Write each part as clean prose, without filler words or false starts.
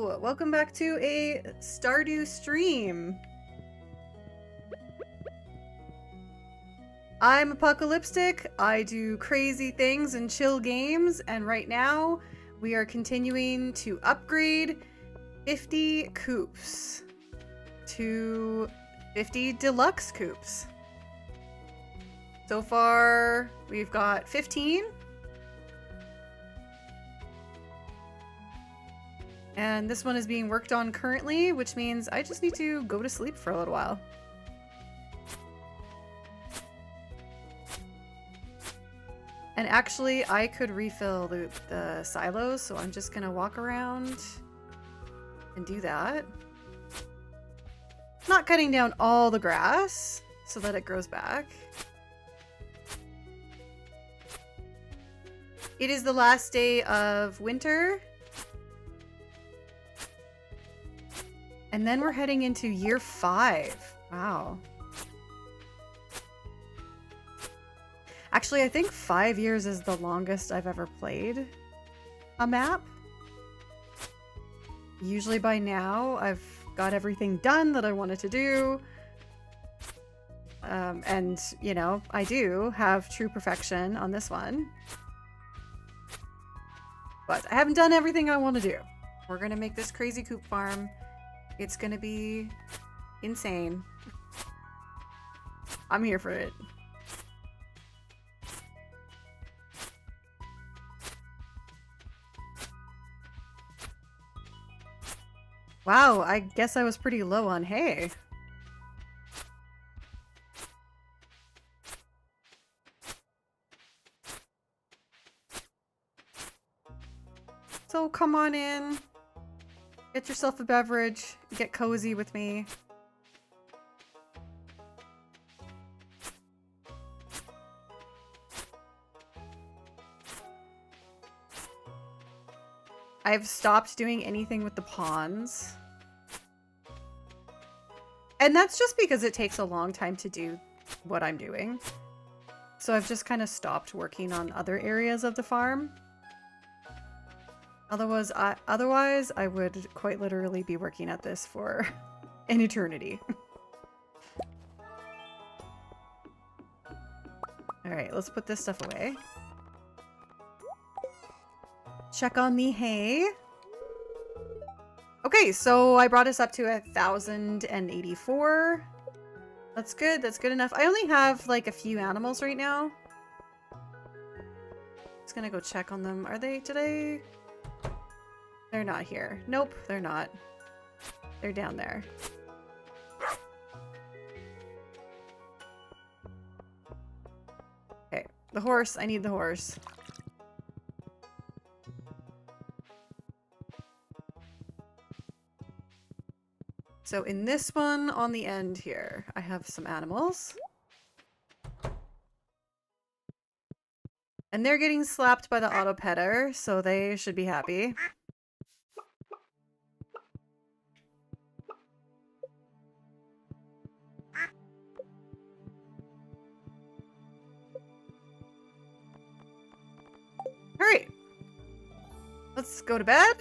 Hello! Welcome back to a Stardew stream. I'm Apocalyptic, I do crazy things and chill games, and right now we are continuing to upgrade 50 coops to 50 deluxe coops. So far, we've got 15. And this one is being worked on currently, which means I just need to go to sleep for a little while. And actually, I could refill the silos, so I'm just gonna walk around and do that. Not cutting down all the grass so that it grows back. It is the last day of winter. And then we're heading into year 5. Wow. Actually, I think 5 years is the longest I've ever played a map. Usually by now, I've got everything done that I wanted to do. And, you know, I do have true perfection on this one. But I haven't done everything I want to do. We're going to make this crazy coop farm. It's gonna be insane. I'm here for it. Wow, I guess I was pretty low on hay. So come on in. Get yourself a beverage, get cozy with me. I've stopped doing anything with the ponds. And that's just because it takes a long time to do what I'm doing. So I've just kind of stopped working on other areas of the farm. Otherwise, I would quite literally be working at this for an eternity. Alright, let's put this stuff away. Check on the hay. Okay, so I brought us up to 1,084. That's good, that's good enough. I only have like a few animals right now. Just gonna go check on them. Are they today? They're not here. Nope, they're not. They're down there. Okay, the horse. I need the horse. So in this one on the end here, I have some animals. And they're getting slapped by the auto petter, so they should be happy. Alright. Let's go to bed.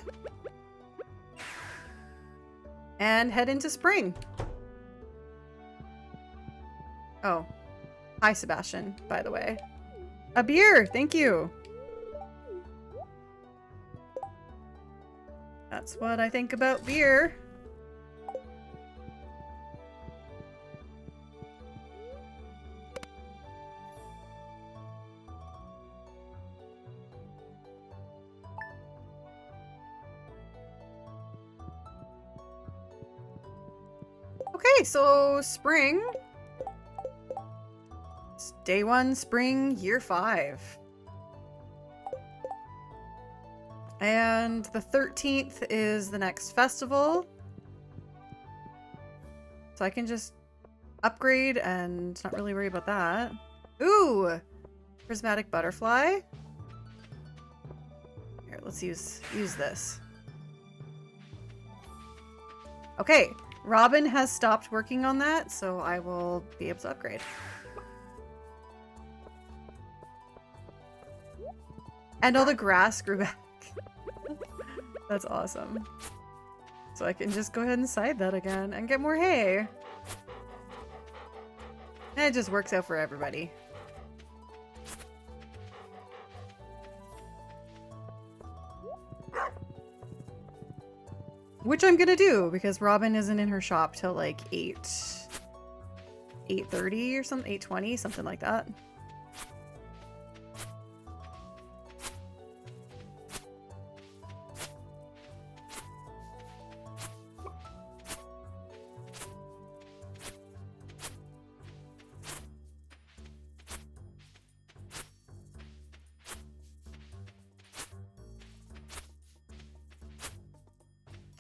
And head into spring. Oh. Hi, Sebastian, by the way. A beer! Thank you! That's what I think about beer. Okay, so spring. It's day 1, spring, year 5. And the 13th is the next festival. So I can just upgrade and not really worry about that. Ooh! Prismatic butterfly. Here, let's use this. Okay. Robin has stopped working on that, so I will be able to upgrade. And all the grass grew back. That's awesome. So I can just go ahead and side that again and get more hay. And it just works out for everybody. Which I'm gonna do because Robin isn't in her shop till like 8:30 or something, 8:20, something like that.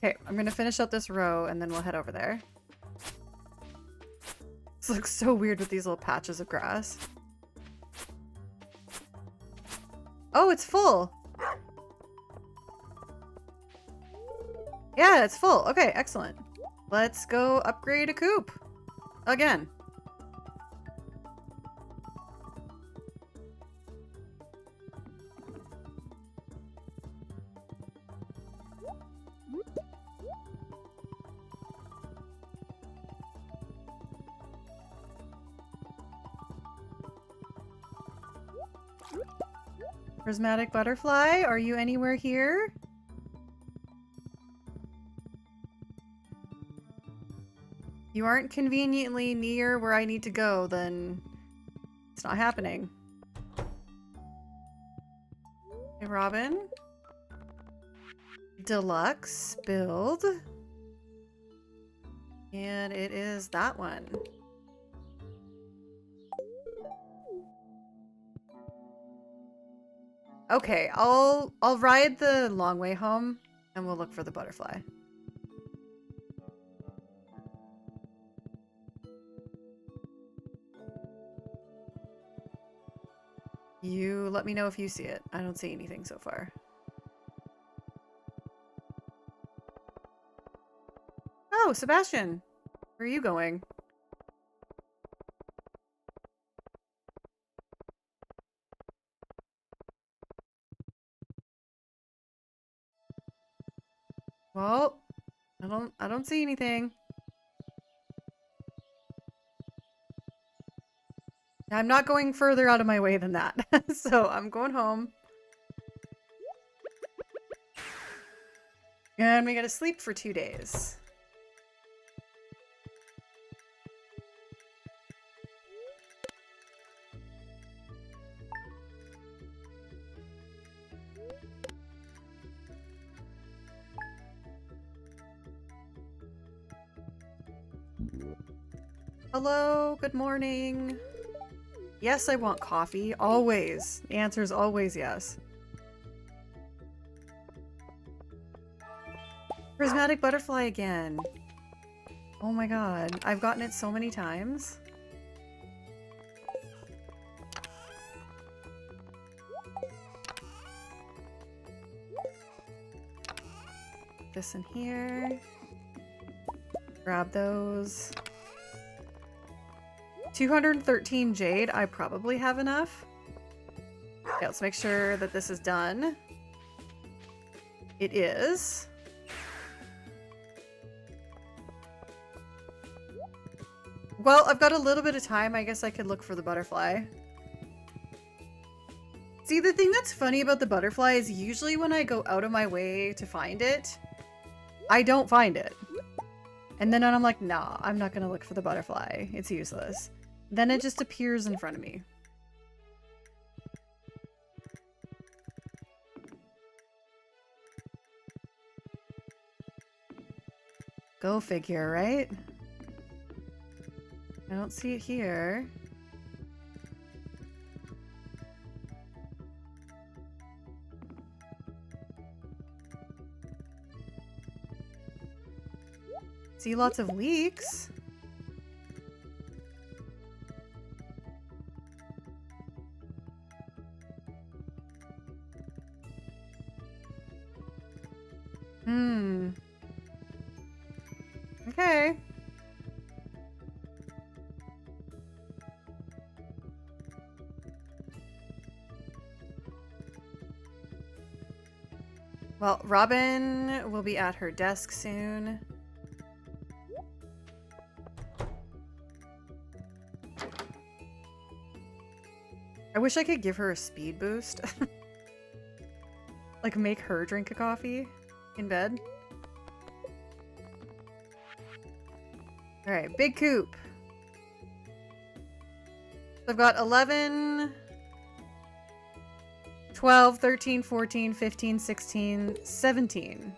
Okay, I'm gonna finish out this row and then we'll head over there. This looks so weird with these little patches of grass. Oh, it's full! Yeah, it's full. Okay, excellent. Let's go upgrade a coop. Again. Prismatic butterfly, are you anywhere here? You aren't conveniently near where I need to go, then it's not happening. Hey, Robin. Deluxe build. And it is that one. Okay, I'll ride the long way home and we'll look for the butterfly. You let me know if you see it. I don't see anything so far. Oh, Sebastian! Where are you going? Well, I don't see anything. I'm not going further out of my way than that. So I'm going home. And we gotta sleep for 2 days. Hello, good morning. Yes, I want coffee. Always. The answer is always yes. Prismatic butterfly again. Oh my god. I've gotten it so many times. This in here. Grab those. 213 jade. I probably have enough. Okay, let's make sure that this is done. It is. Well, I've got a little bit of time. I guess I could look for the butterfly. See, the thing that's funny about the butterfly is usually when I go out of my way to find it, I don't find it. And then I'm like, nah, I'm not gonna look for the butterfly. It's useless. Then it just appears in front of me. Go figure, right? I don't see it here. See lots of leaks. Okay. Well, Robin will be at her desk soon. I wish I could give her a speed boost. Like make her drink a coffee in bed. All right, big Coop. I've got 11, 12, 13, 14, 15, 16, 17.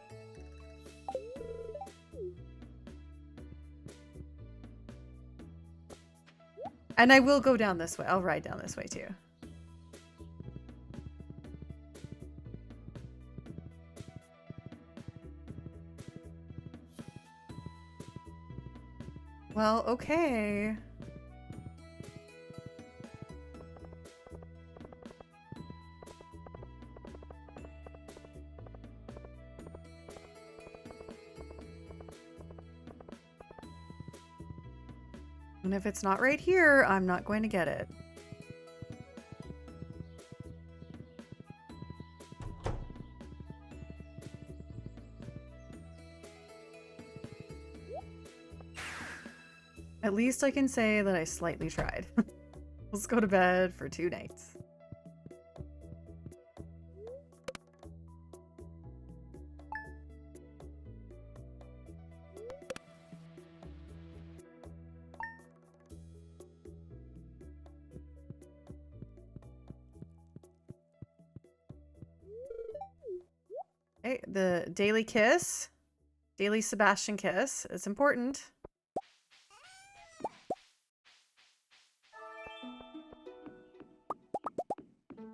And I will go down this way. I'll ride down this way too. Well, okay. And if it's not right here, I'm not going to get it. At least I can say that I slightly tried. Let's go to bed for 2 nights. Okay, the daily kiss. Daily Sebastian kiss. It's important.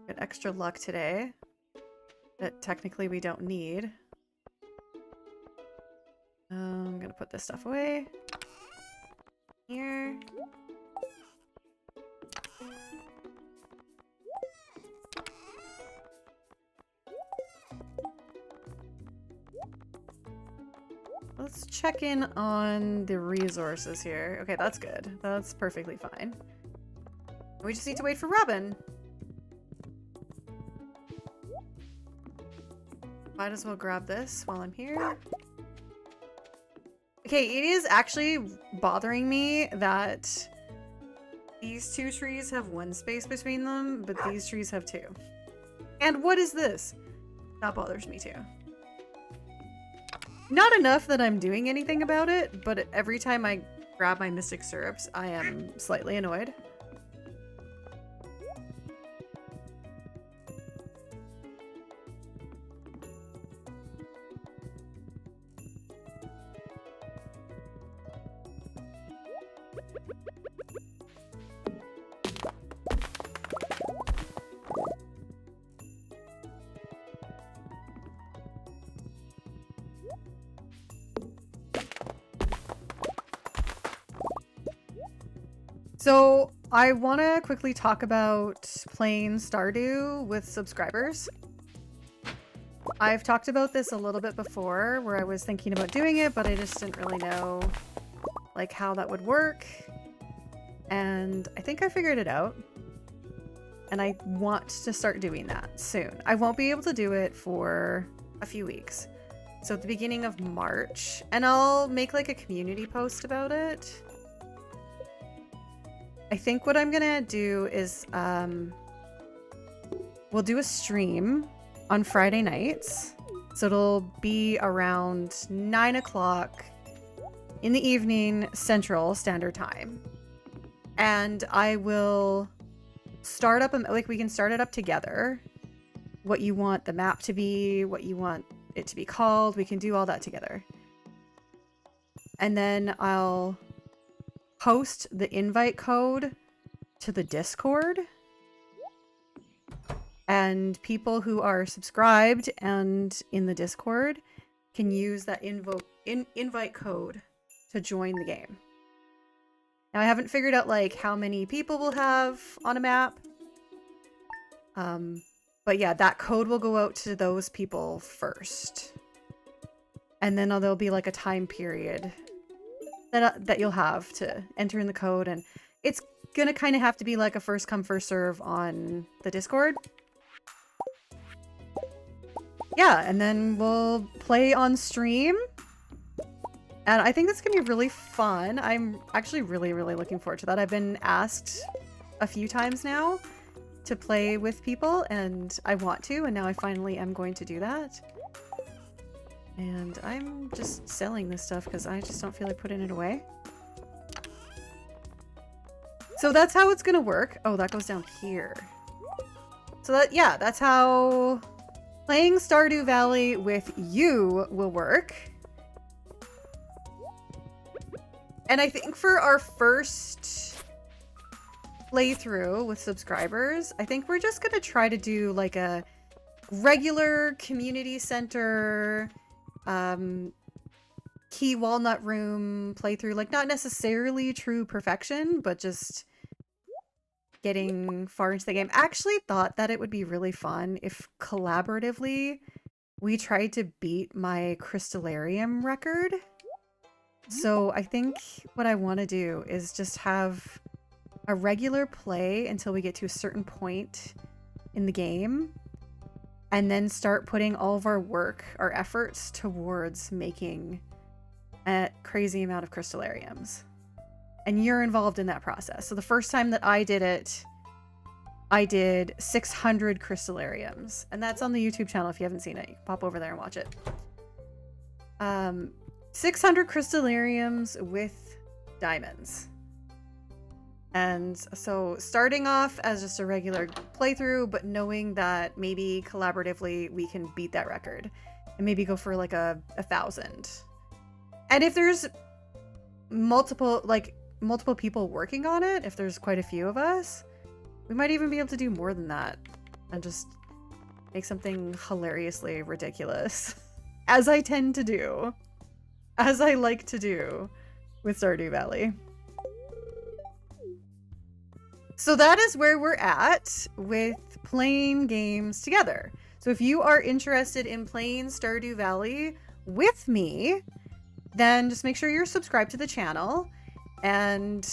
Get extra luck today. That technically we don't need. I'm gonna put this stuff away. Here. Let's check in on the resources here. Okay, that's good. That's perfectly fine. We just need to wait for Robin. Might as well grab this while I'm here. Okay, it is actually bothering me that these 2 trees have 1 space between them, but these trees have 2. And what is this? That bothers me too. Not enough that I'm doing anything about it, but every time I grab my Mystic Syrups, I am slightly annoyed. So I want to quickly talk about playing Stardew with subscribers. I've talked about this a little bit before where I was thinking about doing it, but I just didn't really know like how that would work. And I think I figured it out. And I want to start doing that soon. I won't be able to do it for a few weeks. So at the beginning of March, and I'll make like a community post about it. I think what I'm gonna do is we'll do a stream on Friday nights. So it'll be around 9 o'clock in the evening Central Standard Time. And I will start up, like we can start it up together. What you want the map to be, what you want it to be called, we can do all that together. And then I'll post the invite code to the Discord, and people who are subscribed and in the Discord can use that invite code to join the game. Now I haven't figured out like how many people we'll have on a map, but yeah, that code will go out to those people first, and then there'll be like a time period that you'll have to enter in the code, and it's gonna kind of have to be like a first come first serve on the Discord. yeah, and then we'll play on stream. And I think that's gonna be really fun. I'm actually really, really looking forward to that. I've been asked a few times now to play with people, and I want to, and now I finally am going to do that. And I'm just selling this stuff because I just don't feel like putting it away. So that's how it's gonna work. Oh, that goes down here. So that, yeah, that's how playing Stardew Valley with you will work. And I think for our first playthrough with subscribers, I think we're just gonna try to do like a regular community center, key walnut room playthrough. Like, not necessarily true perfection, but just getting far into the game. I actually thought that it would be really fun if collaboratively we tried to beat my Crystallarium record. So I think what I want to do is just have a regular play until we get to a certain point in the game, and then start putting all of our work, our efforts towards making a crazy amount of Crystallariums. And you're involved in that process. So the first time that I did it, I did 600 Crystallariums. And that's on the YouTube channel if you haven't seen it. You can pop over there and watch it. 600 Crystallariums with diamonds. And so starting off as just a regular playthrough, but knowing that maybe collaboratively we can beat that record. And maybe go for like a 1,000. And if there's multiple people working on it, if there's quite a few of us, we might even be able to do more than that and just make something hilariously ridiculous. As I tend to do. As I like to do with Stardew Valley. So that is where we're at with playing games together. So if you are interested in playing Stardew Valley with me, then just make sure you're subscribed to the channel and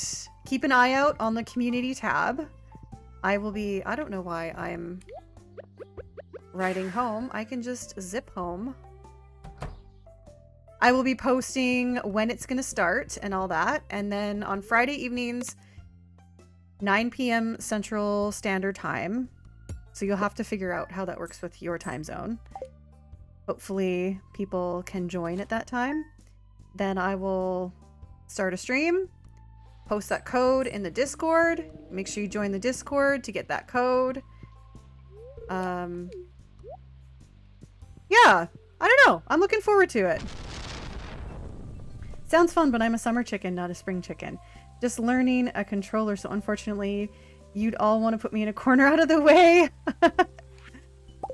keep an eye out on the community tab. I don't know why I'm riding home. I can just zip home. I will be posting when it's going to start and all that. And then on Friday evenings, 9 p.m. Central Standard Time. So you'll have to figure out how that works with your time zone. Hopefully people can join at that time. Then I will start a stream, post that code in the Discord. Make sure you join the Discord to get that code. Yeah, I don't know. I'm looking forward to it. Sounds fun, but I'm a summer chicken, not a spring chicken. Just learning a controller, so unfortunately, you'd all want to put me in a corner out of the way.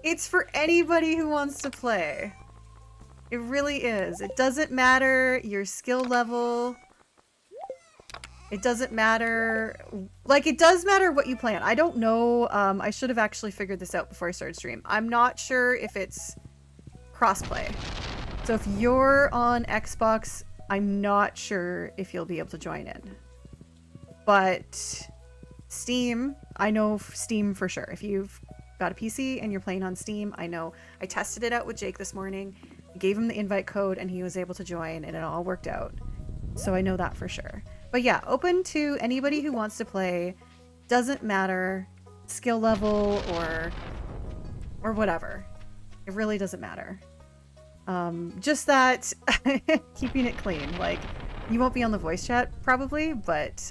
It's for anybody who wants to play. It really is. It doesn't matter your skill level. It doesn't matter. Like, it does matter what you play on. I don't know. I should have actually figured this out before I started stream. I'm not sure if it's crossplay. So if you're on Xbox, I'm not sure if you'll be able to join in. But Steam, I know Steam for sure. If you've got a PC and you're playing on Steam, I know. I tested it out with Jake this morning. I gave him the invite code and he was able to join and it all worked out. So I know that for sure. But yeah, open to anybody who wants to play. Doesn't matter skill level or whatever. It really doesn't matter. Just that keeping it clean. Like, you won't be on the voice chat probably, but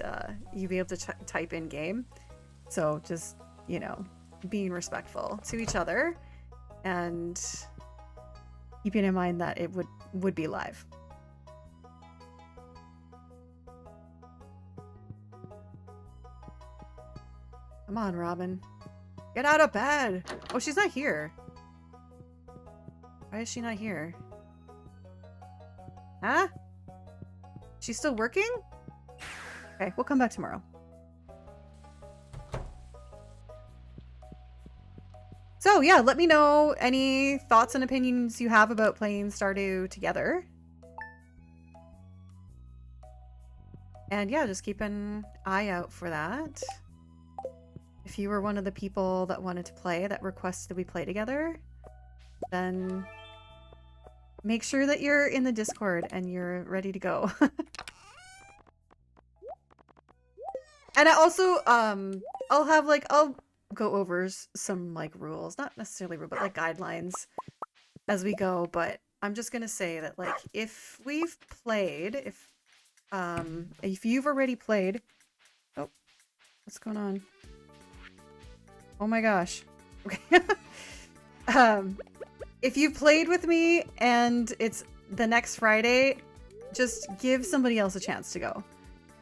you'll be able to type in game. So just, you know, being respectful to each other and keeping in mind that it would be live. Come on, Robin. Get out of bed. Oh, she's not here. Why is she not here? Huh? She's still working? Okay, we'll come back tomorrow. So yeah, let me know any thoughts and opinions you have about playing Stardew together. And yeah, just keep an eye out for that. If you were one of the people that wanted to play, that requested that we play together, then make sure that you're in the Discord and you're ready to go. And I also, I'll go over some like rules, not necessarily rules, but like guidelines as we go. But I'm just gonna say that like if we've played, if you've already played, oh, what's going on? Oh my gosh. Okay. If you've played with me and it's the next Friday, just give somebody else a chance to go.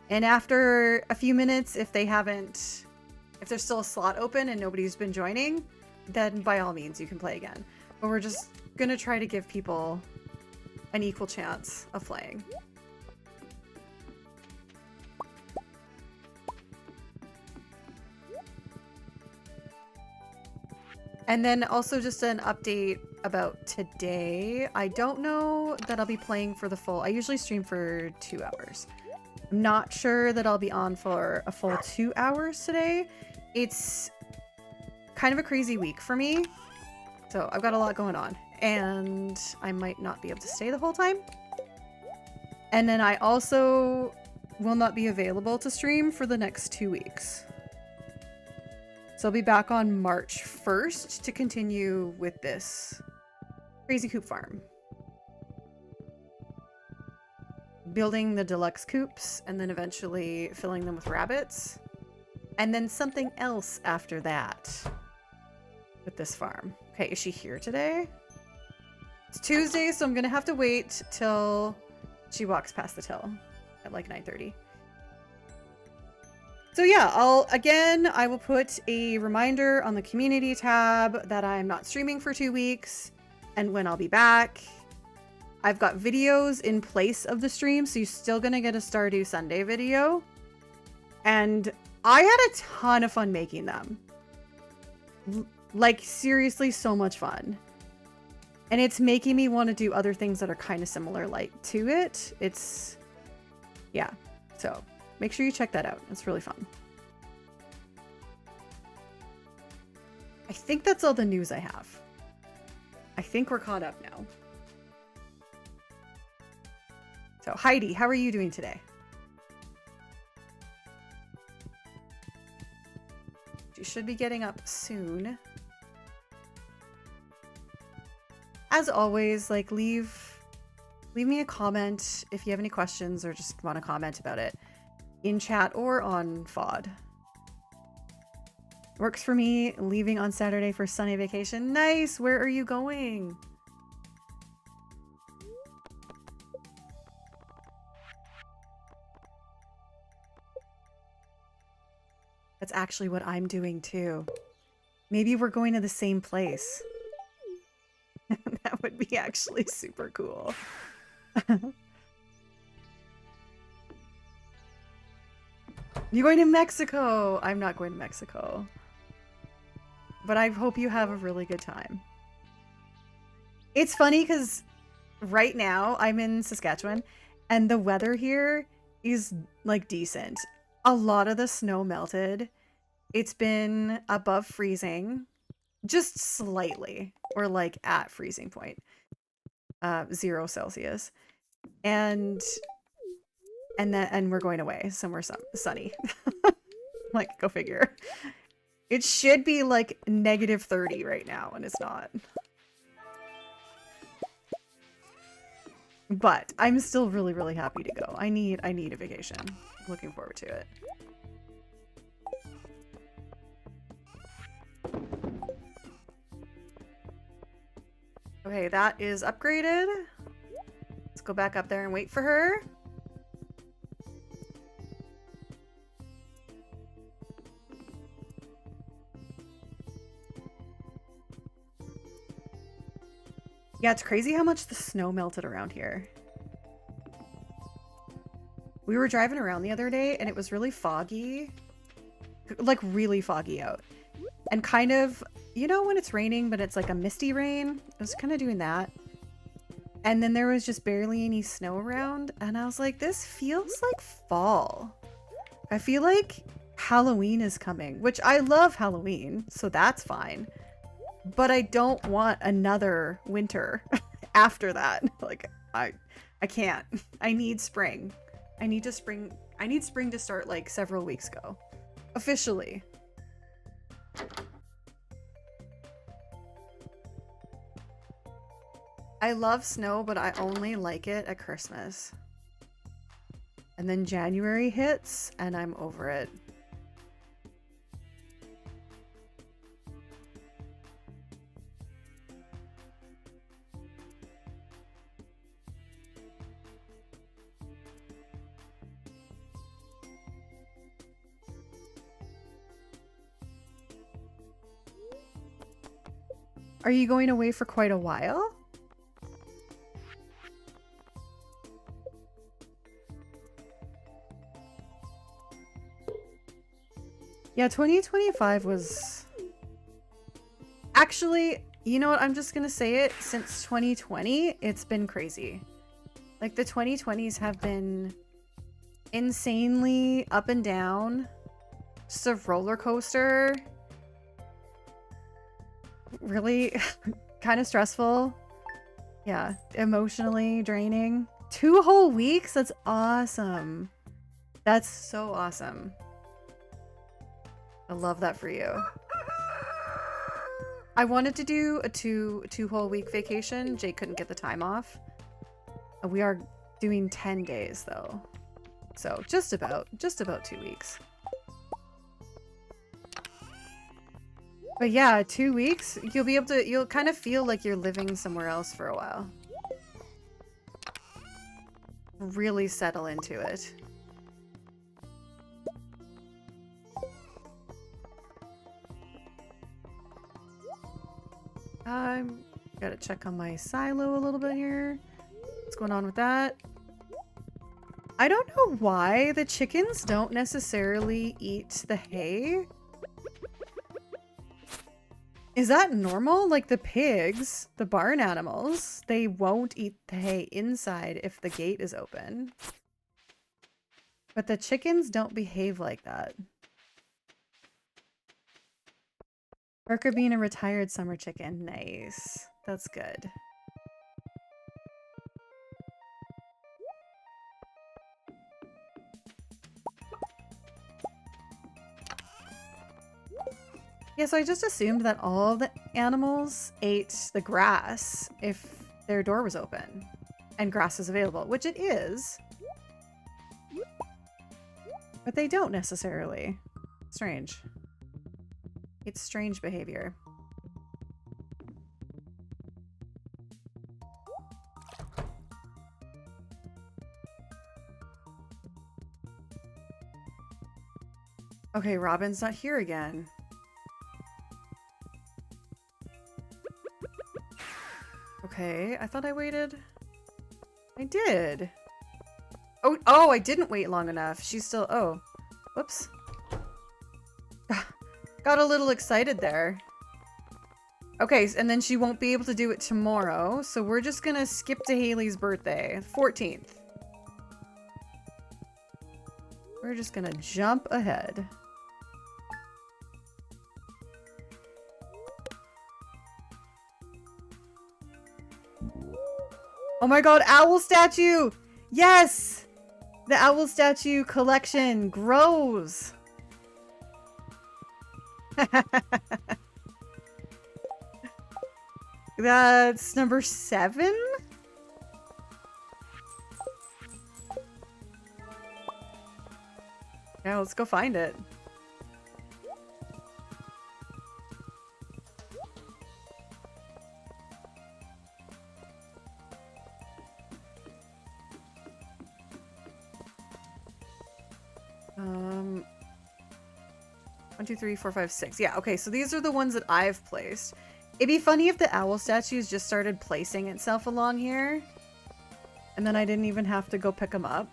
And after a few minutes, if there's still a slot open and nobody's been joining, then by all means you can play again. But we're just gonna try to give people an equal chance of playing. And then also just an update about today. I don't know that I'll be playing for the full. I usually stream for 2 hours. I'm not sure that I'll be on for a full 2 hours today. It's kind of a crazy week for me. So I've got a lot going on and I might not be able to stay the whole time. And then I also will not be available to stream for the next 2 weeks. So I'll be back on March 1st to continue with this crazy coop farm. Building the deluxe coops and then eventually filling them with rabbits. And then something else after that with this farm. Okay, is she here today? It's Tuesday, so I'm gonna have to wait till she walks past the till at like 9:30. So yeah, I will put a reminder on the community tab that I'm not streaming for 2 weeks and when I'll be back. I've got videos in place of the stream, so you're still gonna get a Stardew Sunday video. And I had a ton of fun making them. Like, seriously, so much fun. And it's making me want to do other things that are kind of similar like to it. Yeah, so make sure you check that out. It's really fun. I think that's all the news I have. I think we're caught up now. So Heidi, how are you doing today? You should be getting up soon. As always, like leave me a comment if you have any questions or just want to comment about it in chat or on FOD. Works for me. Leaving on Saturday for sunny vacation. Nice. Where are you going? That's actually what I'm doing too. Maybe we're going to the same place. That would be actually super cool. You going to Mexico? I'm not going to Mexico. But I hope you have a really good time. It's funny because right now I'm in Saskatchewan and the weather here is like decent. A lot of the snow melted. It's been above freezing, just slightly, or like at freezing point, 0 Celsius, and we're going away somewhere sunny. Like, go figure. It should be like -30 right now, and it's not. But I'm still really, really happy to go. I need a vacation. Looking forward to it. Okay, that is upgraded. Let's go back up there and wait for her. Yeah, it's crazy how much the snow melted around here. We were driving around the other day and it was really foggy. Like really foggy out. And kind of, you know when it's raining but it's like a misty rain? It was kind of doing that. And then there was just barely any snow around and I was like, this feels like fall. I feel like Halloween is coming, which I love Halloween, so that's fine. but I don't want another winter after that. Like, I can't. I need spring. I need spring to start like several weeks ago. Officially. I love snow, but I only like it at Christmas. And then January hits, and I'm over it. Are you going away for quite a while? Yeah, 2025 was... Actually, you know what? I'm just gonna say it. Since 2020, it's been crazy. Like, the 2020s have been insanely up and down. Just a roller coaster. Really kind of stressful. Yeah, emotionally draining. 2 whole weeks? That's awesome. That's so awesome. I love that for you. I wanted to do a two whole week vacation. Jake couldn't get the time off. We are doing 10 days though. So just about 2 weeks. But yeah, 2 weeks, you'll kind of feel like you're living somewhere else for a while. Really settle into it. Gotta check on my silo a little bit here. What's going on with that? I don't know why the chickens don't necessarily eat the hay. Is that normal? Like the pigs, the barn animals, they won't eat the hay inside if the gate is open. But the chickens don't behave like that. Parker being a retired summer chicken. Nice. That's good. Yeah, so I just assumed that all the animals ate the grass if their door was open and grass is available, which it is. But they don't necessarily. Strange. It's strange behavior. Okay, Robin's not here again. Okay, I thought I waited. I did. Oh, I didn't wait long enough. She's still, oh, whoops. Got a little excited there. Okay, and then she won't be able to do it tomorrow, so we're just gonna skip to Haley's birthday, 14th. We're just gonna jump ahead. Oh my god, owl statue! Yes! The owl statue collection grows! That's number 7? Yeah, let's go find it. One, 2, 3, 4, 5, 6. Yeah, okay, so these are the ones that I've placed. It'd be funny if the owl statues just started placing itself along here. And then I didn't even have to go pick them up.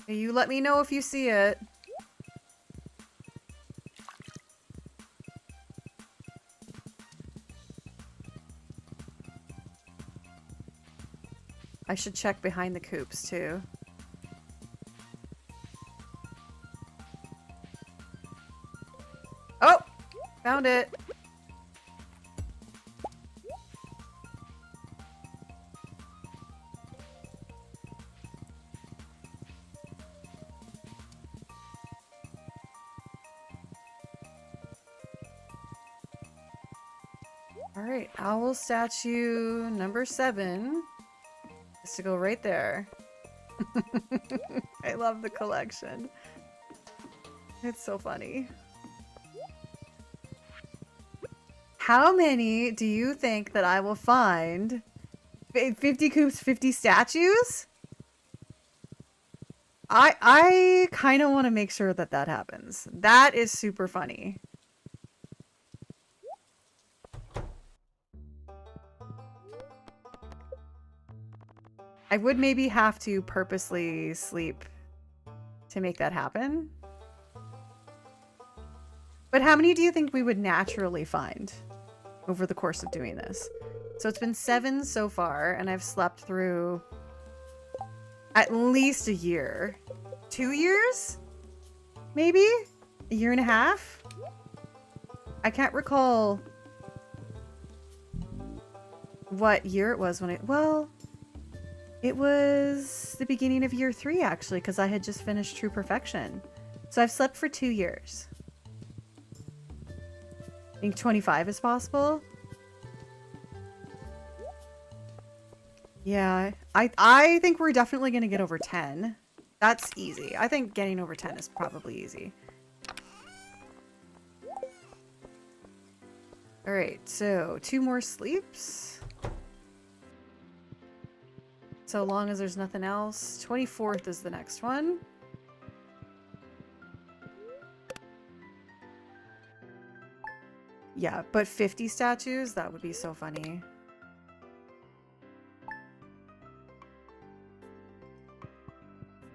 You let me know if you see it. I should check behind the coops too. Oh! Found it! Alright, owl statue number 7 is to go right there. I love the collection. It's so funny. How many do you think that I will find? 50 coops, 50 statues? I kind of want to make sure that that happens. That is super funny. I would maybe have to purposely sleep to make that happen. But how many do you think we would naturally find over the course of doing this? So it's been 7 so far, and I've slept through at least a year. 2 years? Maybe? A year and a half? I can't recall what year it was when I... Well, it was the beginning of year 3, actually, because I had just finished True Perfection. So I've slept for 2 years. I think 25 is possible. Yeah, I think we're definitely going to get over 10. That's easy. I think getting over 10 is probably easy. Alright, so 2 more sleeps. So long as there's nothing else. 24th is the next one. Yeah, but 50 statues? That would be so funny.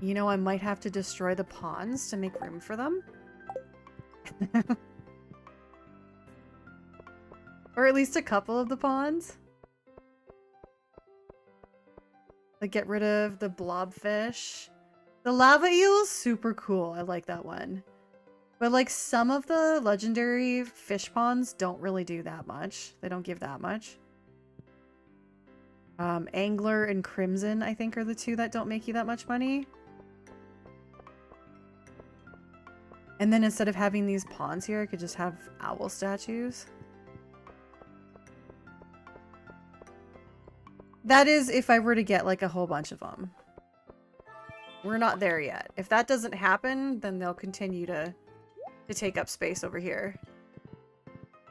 You know, I might have to destroy the pawns to make room for them. Or at least a couple of the pawns. Like, get rid of the blobfish. The lava eel is super cool. I like that one. But, like, some of the legendary fish ponds don't really do that much. They don't give that much. Angler and Crimson, I think, are the 2 that don't make you that much money. And then instead of having these ponds here, I could just have owl statues. That is if I were to get, like, a whole bunch of them. We're not there yet. If that doesn't happen, then they'll continue to take up space over here.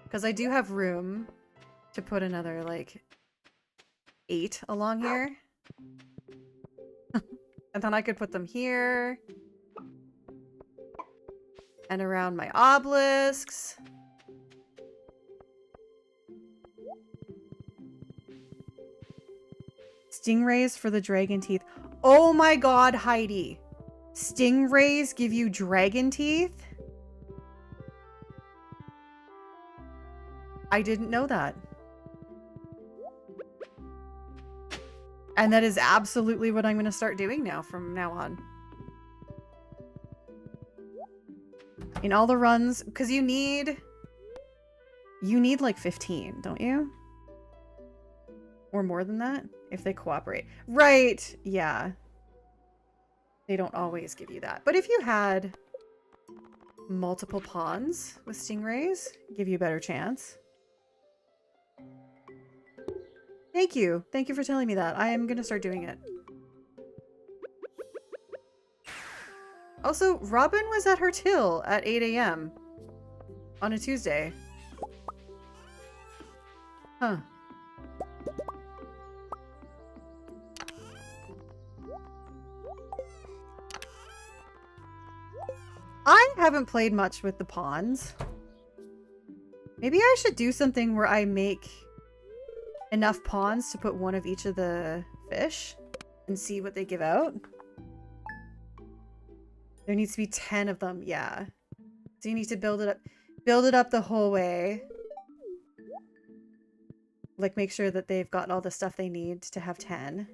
Because I do have room to put another, like, 8 along here. And then I could put them here. And around my obelisks. Stingrays for the dragon teeth. Oh my god, Heidi. Stingrays give you dragon teeth? I didn't know that. And that is absolutely what I'm going to start doing now from now on. In all the runs, because you need like 15, don't you? Or more than that, if they cooperate. Right, yeah. They don't always give you that. But if you had multiple pawns with stingrays, give you a better chance. Thank you. Thank you for telling me that. I am going to start doing it. Also, Robin was at her till at 8 a.m. on a Tuesday. Huh. I haven't played much with the pawns. Maybe I should do something where I make enough pawns to put one of each of the fish and see what they give out. There needs to be 10 of them, yeah. So you need to build it up the whole way. Like, make sure that they've got all the stuff they need to have 10.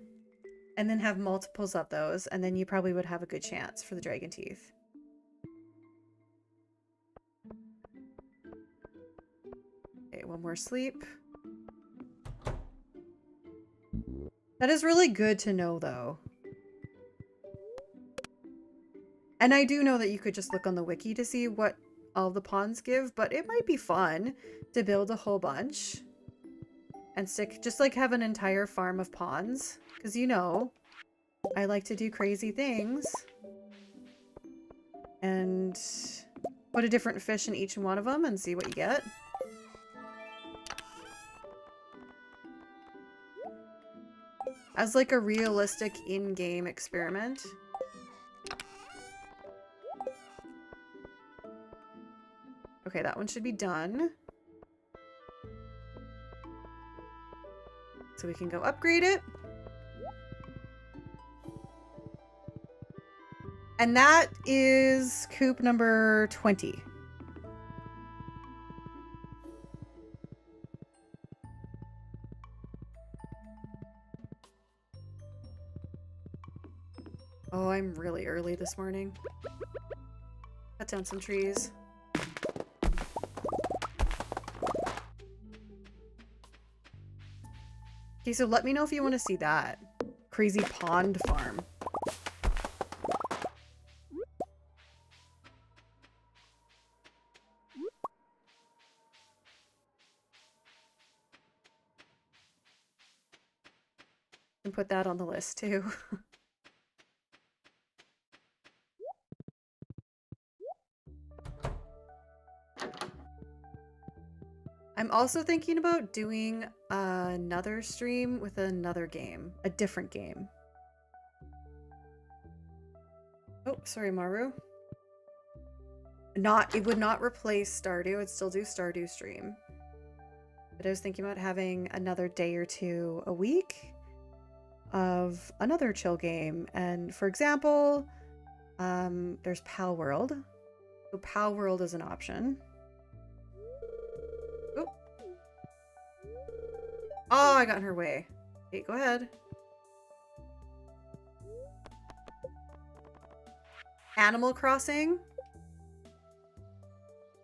And then have multiples of those, and then you probably would have a good chance for the dragon teeth. Okay, one more sleep. That is really good to know, though. And I do know that you could just look on the wiki to see what all the pawns give, but it might be fun to build a whole bunch and just like have an entire farm of pawns. Because you know, I like to do crazy things and put a different fish in each one of them and see what you get. As like a realistic in-game experiment. Okay, that one should be done. So we can go upgrade it. And that is coop number 20. Oh, I'm really early this morning. Cut down some trees. Okay, so let me know if you want to see that. Crazy pond farm. And put that on the list too. I'm also thinking about doing another stream with another game. A different game. Oh, sorry, Maru. It would not replace Stardew. I'd still do Stardew stream. But I was thinking about having another day or two a week of another chill game. And for example, there's Pal World. So Pal World is an option. Oh, I got in her way. Okay, go ahead. Animal Crossing.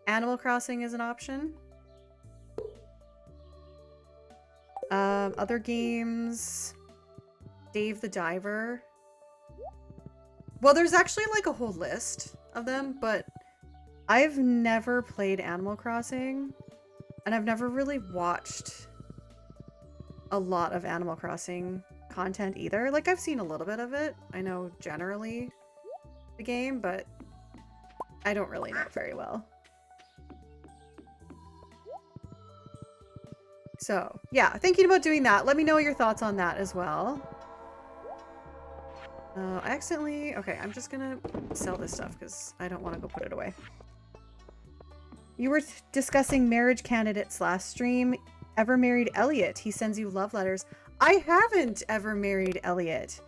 Animal Crossing is an option. Other games. Dave the Diver. Well, there's actually like a whole list of them, but I've never played Animal Crossing, and I've never really watched a lot of Animal Crossing content either. Like, I've seen a little bit of it. I know generally the game, but I don't really know it very well. So, yeah, thinking about doing that. Let me know your thoughts on that as well. I accidentally... Okay, I'm just gonna sell this stuff because I don't want to go put it away. You were discussing marriage candidates last stream. Ever married Elliot? He sends you love letters. I haven't ever married Elliot.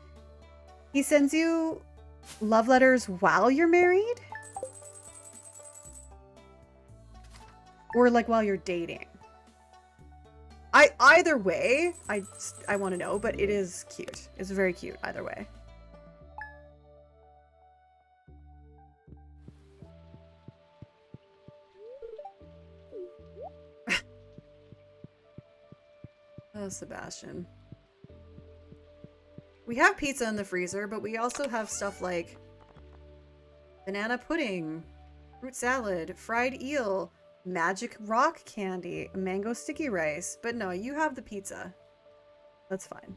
He sends you love letters while you're married? Or like while you're dating? Either way, I want to know, but it is cute. It's very cute either way. Oh, Sebastian. We have pizza in the freezer, but we also have stuff like banana pudding, fruit salad, fried eel, magic rock candy, mango sticky rice. But no, you have the pizza. That's fine.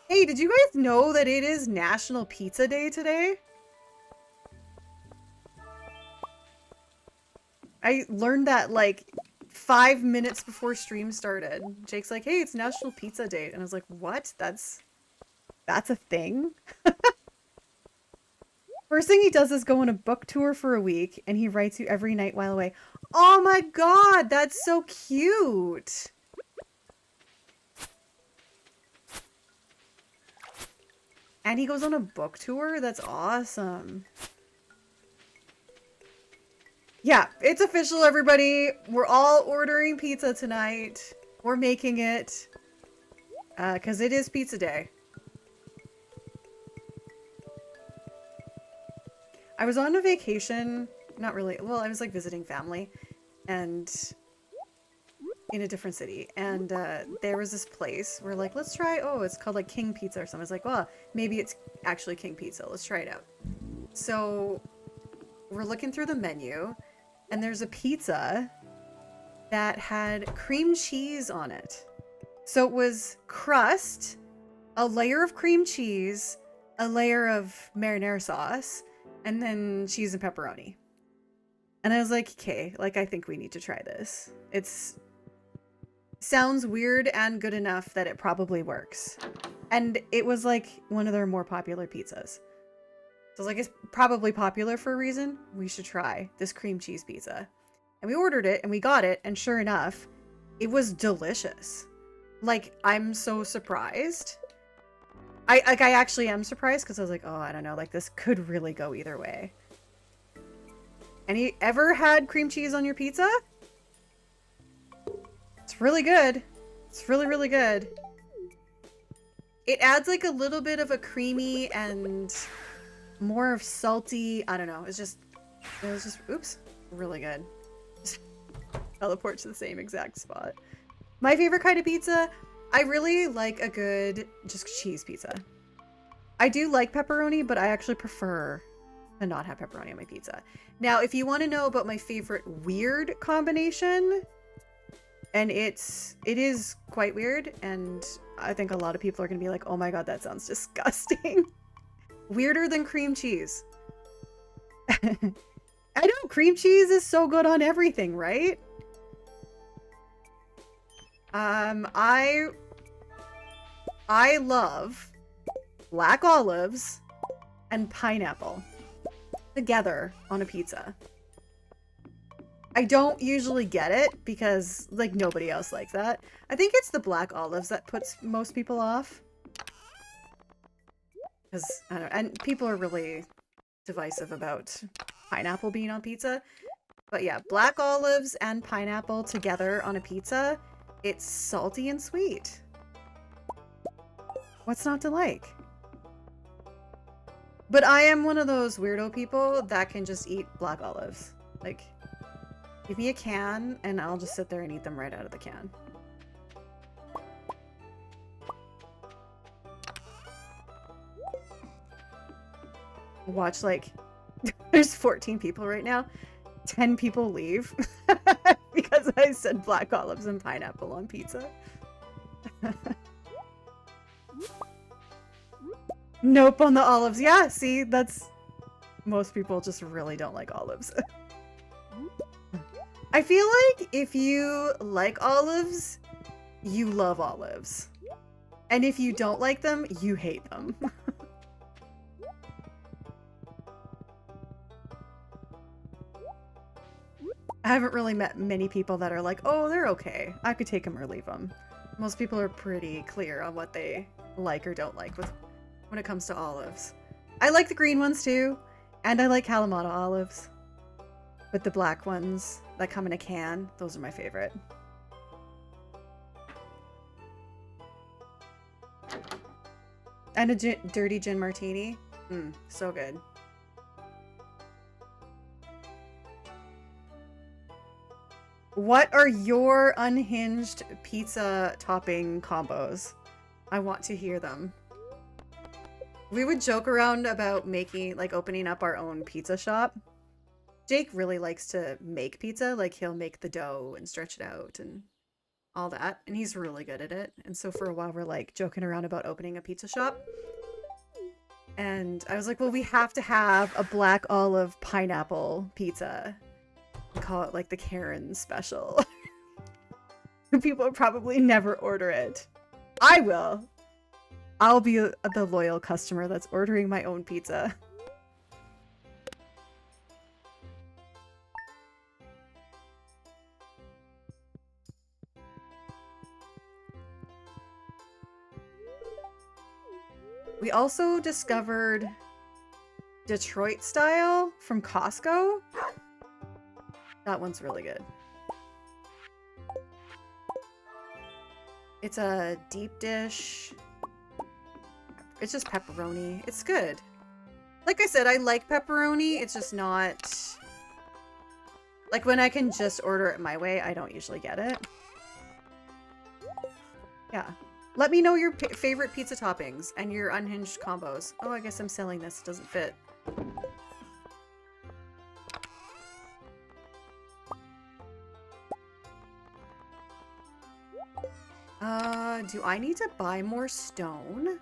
Hey, did you guys know that it is National Pizza Day today? I learned that like 5 minutes before stream started. Jake's like, hey, it's National Pizza Day. And I was like, what? That's a thing? First thing he does is go on a book tour for a week, and he writes you every night while away. Oh my god, that's so cute! And he goes on a book tour? That's awesome. Yeah, it's official, everybody. We're all ordering pizza tonight. We're making it. Because it is pizza day. I was on a vacation, not really, well, I was like visiting family and in a different city, and there was this place where like, let's try, oh, it's called like King Pizza or something. I was like, well, maybe it's actually King Pizza. Let's try it out. So we're looking through the menu and there's a pizza that had cream cheese on it. So it was crust, a layer of cream cheese, a layer of marinara sauce, and then cheese and pepperoni. And I was like, okay, like, I think we need to try this. It's sounds weird and good enough that it probably works. And it was like one of their more popular pizzas. So I was like, it's probably popular for a reason. We should try this cream cheese pizza. And we ordered it and we got it. And sure enough, it was delicious. Like, I'm so surprised. I actually am surprised because I was like, oh, I don't know. Like, this could really go either way. Any ever had cream cheese on your pizza? It's really good. It's really, really good. It adds like a little bit of a creamy and more of salty, I don't know. It was just, oops, really good. Just teleport to the same exact spot. My favorite kind of pizza, I really like a good just cheese pizza. I do like pepperoni, but I actually prefer to not have pepperoni on my pizza. Now, if you want to know about my favorite weird combination, and it is quite weird, and I think a lot of people are going to be like, oh my god, that sounds disgusting. Weirder than cream cheese. I know, cream cheese is so good on everything, right? I love black olives and pineapple together on a pizza. I don't usually get it because, like, nobody else likes that. I think it's the black olives that puts most people off. Because, I don't know, and people are really divisive about pineapple being on pizza. But yeah, black olives and pineapple together on a pizza, it's salty and sweet. What's not to like? But I am one of those weirdo people that can just eat black olives. Like, give me a can and I'll just sit there and eat them right out of the can. Watch, like, there's 14 people right now. 10 people leave because I said black olives and pineapple on pizza. Nope on the olives. Yeah, see, that's... Most people just really don't like olives. I feel like if you like olives, you love olives. And if you don't like them, you hate them. I haven't really met many people that are like, oh, they're okay. I could take them or leave them. Most people are pretty clear on what they like or don't like when it comes to olives. I like the green ones too, and I like Kalamata olives. But the black ones that come in a can, those are my favorite. And a dirty gin martini. So good. What are your unhinged pizza topping combos? I want to hear them. We would joke around about making, like, opening up our own pizza shop. Jake really likes to make pizza. Like, he'll make the dough and stretch it out and all that. And he's really good at it. And so for a while, we're, like, joking around about opening a pizza shop. And I was like, well, we have to have a black olive pineapple pizza. We call it, like, the Karen special. People would probably never order it. I will. I'll be the loyal customer that's ordering my own pizza. We also discovered Detroit style from Costco. That one's really good. It's a deep dish. It's just pepperoni. It's good. Like I said, I like pepperoni. It's just not... Like, when I can just order it my way, I don't usually get it. Yeah. Let me know your favorite pizza toppings and your unhinged combos. Oh, I guess I'm selling this. It doesn't fit. Do I need to buy more stone?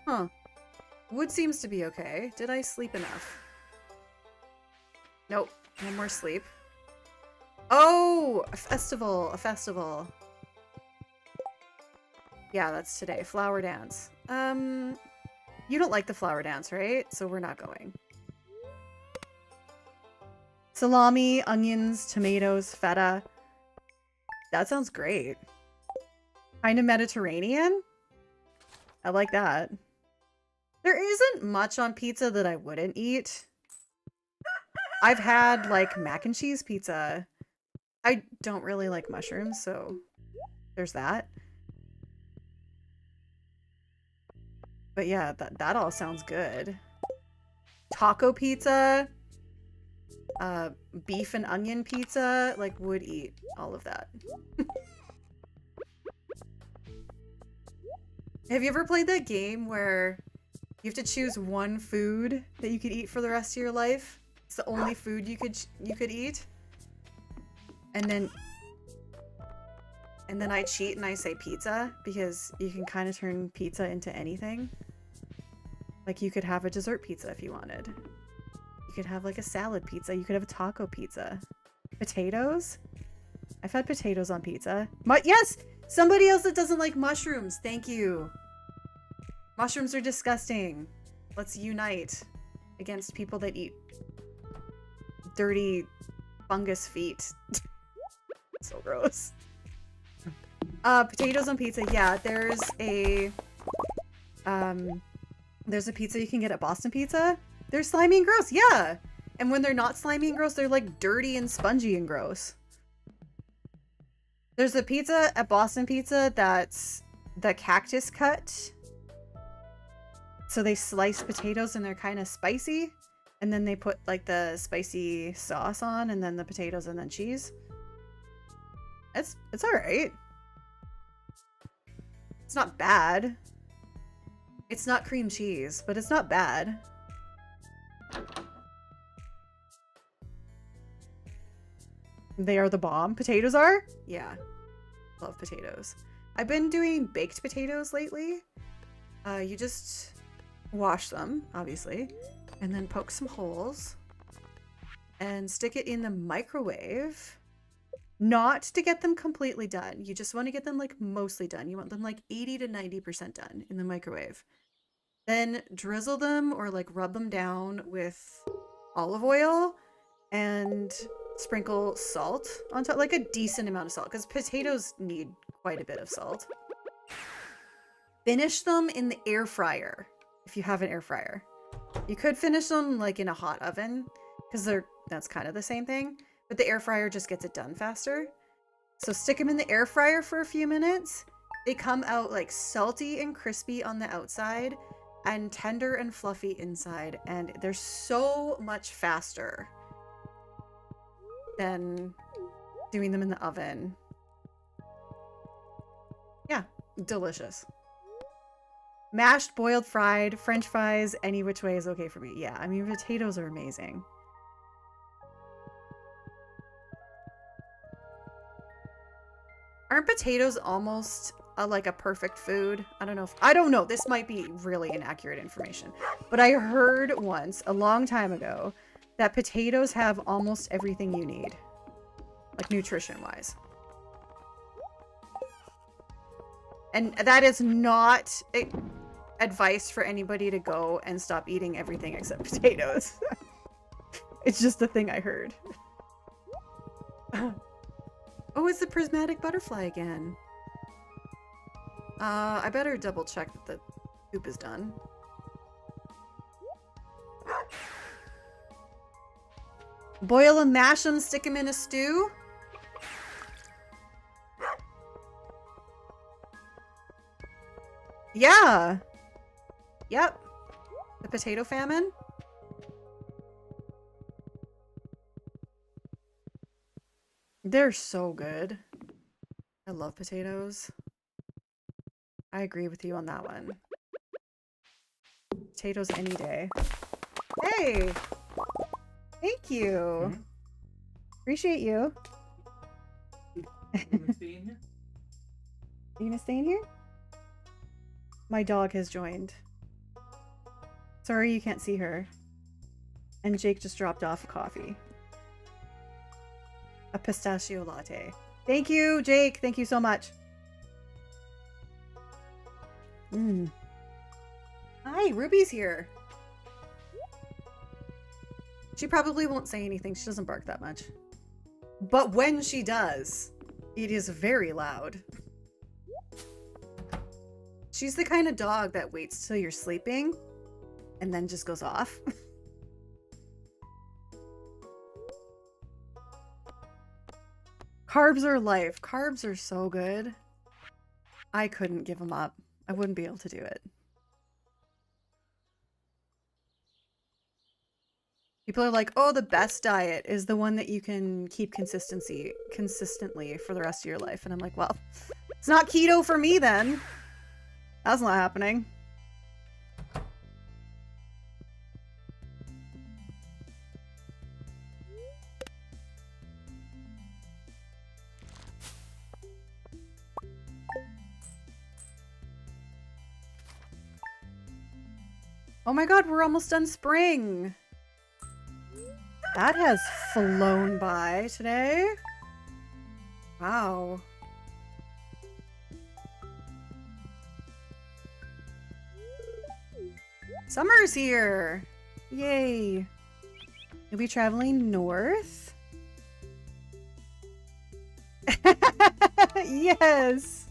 Huh. Wood seems to be okay. Did I sleep enough? Nope. No more sleep. Oh! A festival. A festival. Yeah, that's today. Flower dance. You don't like the flower dance, right? So we're not going. Salami, onions, tomatoes, feta. That sounds great. Kind of Mediterranean? I like that. There isn't much on pizza that I wouldn't eat. I've had, like, mac and cheese pizza. I don't really like mushrooms, so there's that. But yeah, that all sounds good. Taco pizza. Beef and onion pizza. Like, would eat all of that. Have you ever played that game where you have to choose one food that you could eat for the rest of your life? It's the only food you could eat. And then I cheat and I say pizza because you can kind of turn pizza into anything. Like, you could have a dessert pizza if you wanted. You could have like a salad pizza. You could have a taco pizza. Potatoes? I've had potatoes on pizza. Yes! Somebody else that doesn't like mushrooms. Thank you. Mushrooms are disgusting. Let's unite against people that eat dirty fungus feet. So gross. Potatoes on pizza. Yeah, there's a pizza you can get at Boston Pizza. They're slimy and gross. Yeah. And when they're not slimy and gross, they're like dirty and spongy and gross. There's a pizza at Boston Pizza that's the cactus cut. So they slice potatoes and they're kind of spicy. And then they put like the spicy sauce on and then the potatoes and then cheese. It's all right. It's not bad. It's not cream cheese, but it's not bad. They are the bomb. Potatoes are? Yeah. Love potatoes. I've been doing baked potatoes lately. You just wash them, obviously, and then poke some holes and stick it in the microwave. Not to get them completely done. You just want to get them like mostly done. You want them like 80 to 90% done in the microwave. Then drizzle them or like rub them down with olive oil and sprinkle salt on top, like a decent amount of salt, because potatoes need quite a bit of salt. Finish them in the air fryer if you have an air fryer. You could finish them like in a hot oven because that's kind of the same thing, but the air fryer just gets it done faster. So stick them in the air fryer for a few minutes. They come out like salty and crispy on the outside and tender and fluffy inside, and they're so much faster than doing them in the oven. Yeah, delicious. Mashed, boiled, fried, French fries, any which way is okay for me. Yeah, I mean, potatoes are amazing. Aren't potatoes almost like a perfect food? I don't know. This might be really inaccurate information, but I heard once a long time ago that potatoes have almost everything you need, like nutrition-wise. And that is not advice for anybody to go and stop eating everything except potatoes. It's just a thing I heard. Oh, it's the prismatic butterfly again. I better double check that the coop is done. Boil and mash them, stick them in a stew. Yeah. Yep. The potato famine? They're so good. I love potatoes. I agree with you on that one. Potatoes any day. Hey! Thank you! Appreciate you. You gonna stay in here? You gonna stay in here? My dog has joined. Sorry you can't see her. And Jake just dropped off coffee. A pistachio latte. Thank you, Jake! Thank you so much. Hi, Ruby's here. She probably won't say anything. She doesn't bark that much. But when she does, it is very loud. She's the kind of dog that waits till you're sleeping and then just goes off. Carbs are life. Carbs are so good. I couldn't give them up. I wouldn't be able to do it. People are like, oh, the best diet is the one that you can keep consistently for the rest of your life. And I'm like, well, it's not keto for me then. That's not happening. Oh my god, we're almost done spring. That has flown by today. Wow. Summer's here. Yay. You'll be traveling north? Yes.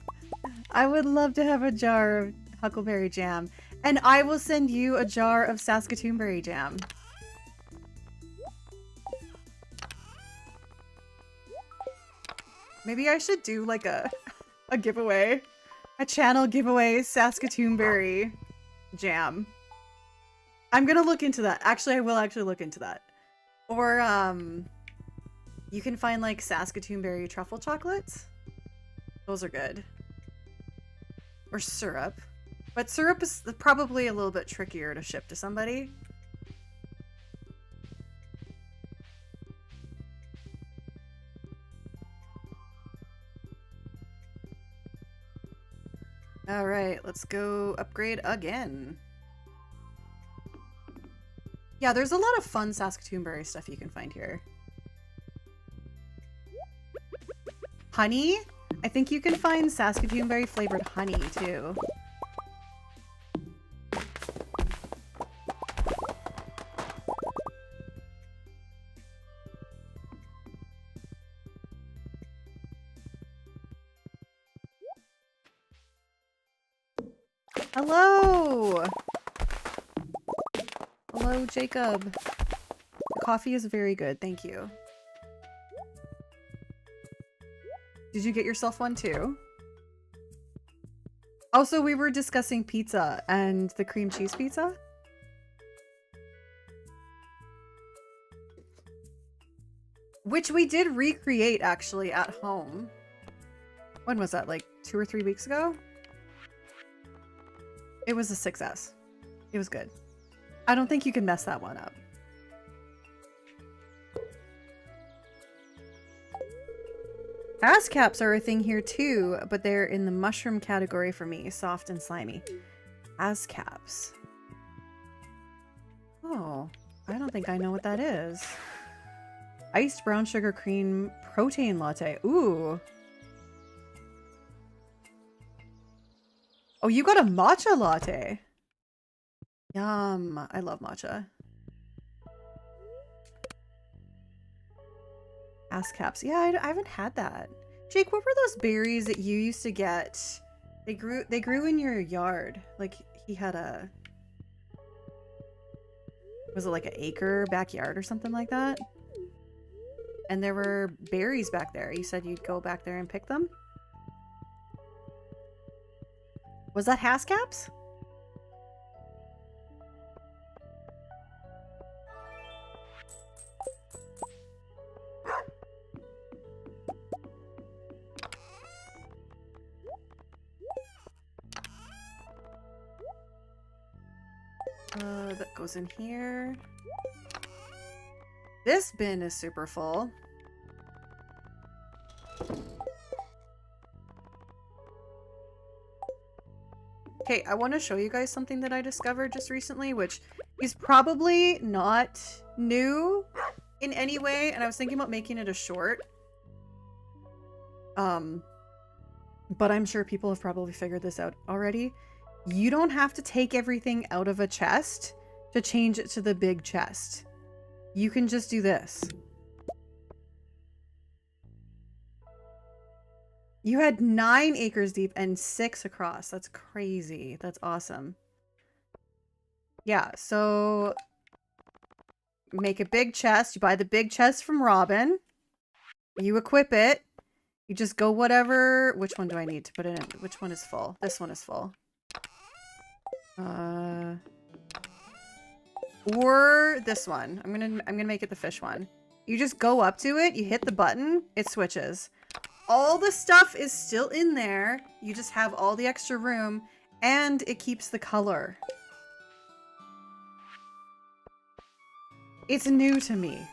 I would love to have a jar of huckleberry jam. And I will send you a jar of Saskatoonberry jam. Maybe I should do like a giveaway. A channel giveaway Saskatoonberry jam. I'm gonna look into that. Actually, I will actually look into that. Or, you can find like Saskatoonberry truffle chocolates. Those are good. Or syrup. But syrup is probably a little bit trickier to ship to somebody. Alright, let's go upgrade again. Yeah, there's a lot of fun Saskatoonberry stuff you can find here. Honey? I think you can find Saskatoonberry flavored honey too. Hello! Hello, Jacob. The coffee is very good, thank you. Did you get yourself one too? Also, we were discussing pizza and the cream cheese pizza. Which we did recreate actually at home. When was that? Like 2 or 3 weeks ago? It was a success. It was good. I don't think you can mess that one up. Ass caps are a thing here too, but they're in the mushroom category for me. Soft and slimy. Ass caps. Oh, I don't think I know what that is. Iced brown sugar cream protein latte. Ooh. Oh, you got a matcha latte. Yum. I love matcha. Ass caps. Yeah, I haven't had that. Jake, what were those berries that you used to get? They grew in your yard. Like he had a, was it like an acre backyard or something like that? And there were berries back there. You said you'd go back there and pick them? Was that Haskaps? That goes in here. This bin is super full. Okay, I want to show you guys something that I discovered just recently, which is probably not new in any way, and I was thinking about making it a short. But I'm sure people have probably figured this out already. You don't have to take everything out of a chest to change it to the big chest. You can just do this. You had 9 acres deep and 6 across. That's crazy. That's awesome. Yeah, so make a big chest. You buy the big chest from Robin. You equip it. You just go whatever. Which one do I need to put it in? Which one is full? This one is full. Or this one. I'm gonna make it the fish one. You just go up to it, you hit the button, it switches. All the stuff is still in there. You just have all the extra room, and it keeps the color. It's new to me.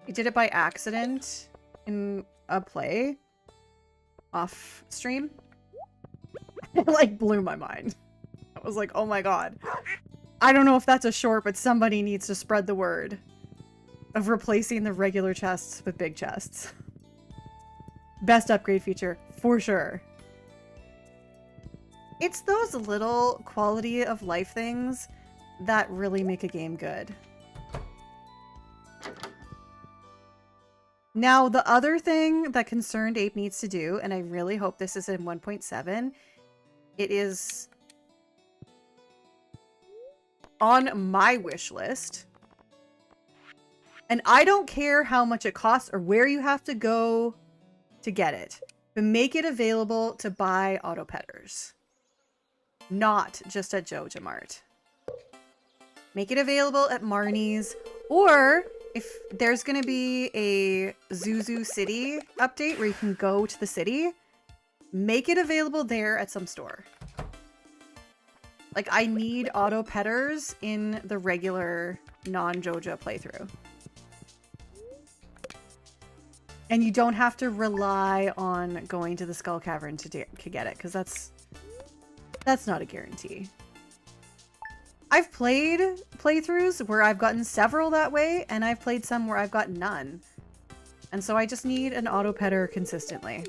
I did it by accident in a play off stream. It like blew my mind. I was like, oh my god. I don't know if that's a short, but somebody needs to spread the word of replacing the regular chests with big chests. Best upgrade feature, for sure. It's those little quality of life things that really make a game good. Now, the other thing that Concerned Ape needs to do, and I really hope this is in 1.7, it is on my wish list. And I don't care how much it costs or where you have to go to get it, but make it available to buy auto petters. Not just at Joja Mart. Make it available at Marnie's, or if there's going to be a Zuzu City update where you can go to the city, make it available there at some store. Like, I need auto petters in the regular non-Joja playthrough. And you don't have to rely on going to the Skull Cavern to get it, because that's not a guarantee. I've played playthroughs where I've gotten several that way, and I've played some where I've got none. And so I just need an auto petter consistently.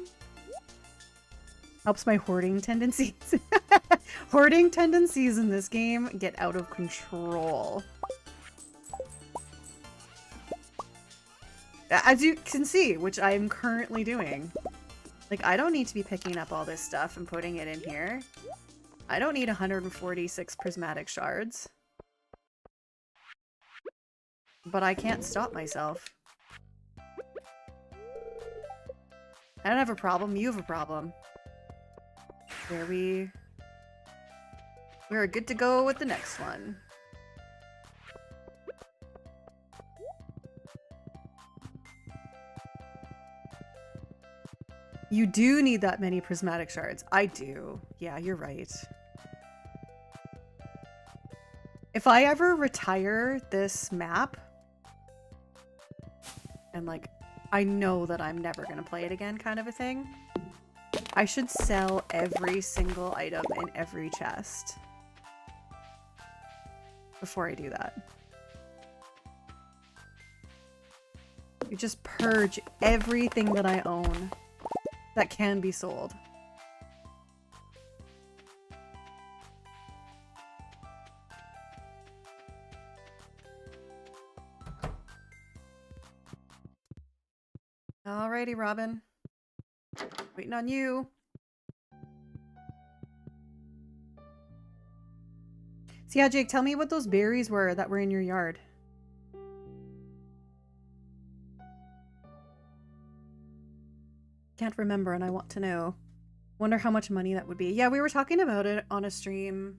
Helps my hoarding tendencies. Hoarding tendencies in this game get out of control. As you can see, which I am currently doing. Like, I don't need to be picking up all this stuff and putting it in here. I don't need 146 prismatic shards. But I can't stop myself. I don't have a problem, you have a problem. We're good to go with the next one. You do need that many prismatic shards. I do. Yeah, you're right. If I ever retire this map, and like, I know that I'm never gonna play it again kind of a thing, I should sell every single item in every chest before I do that. You just purge everything that I own that can be sold. Alrighty, Robin. Waiting on you. So yeah, Jake, tell me what those berries were that were in your yard. Can't remember and I want to know. Wonder how much money that would be. Yeah, we were talking about it on a stream,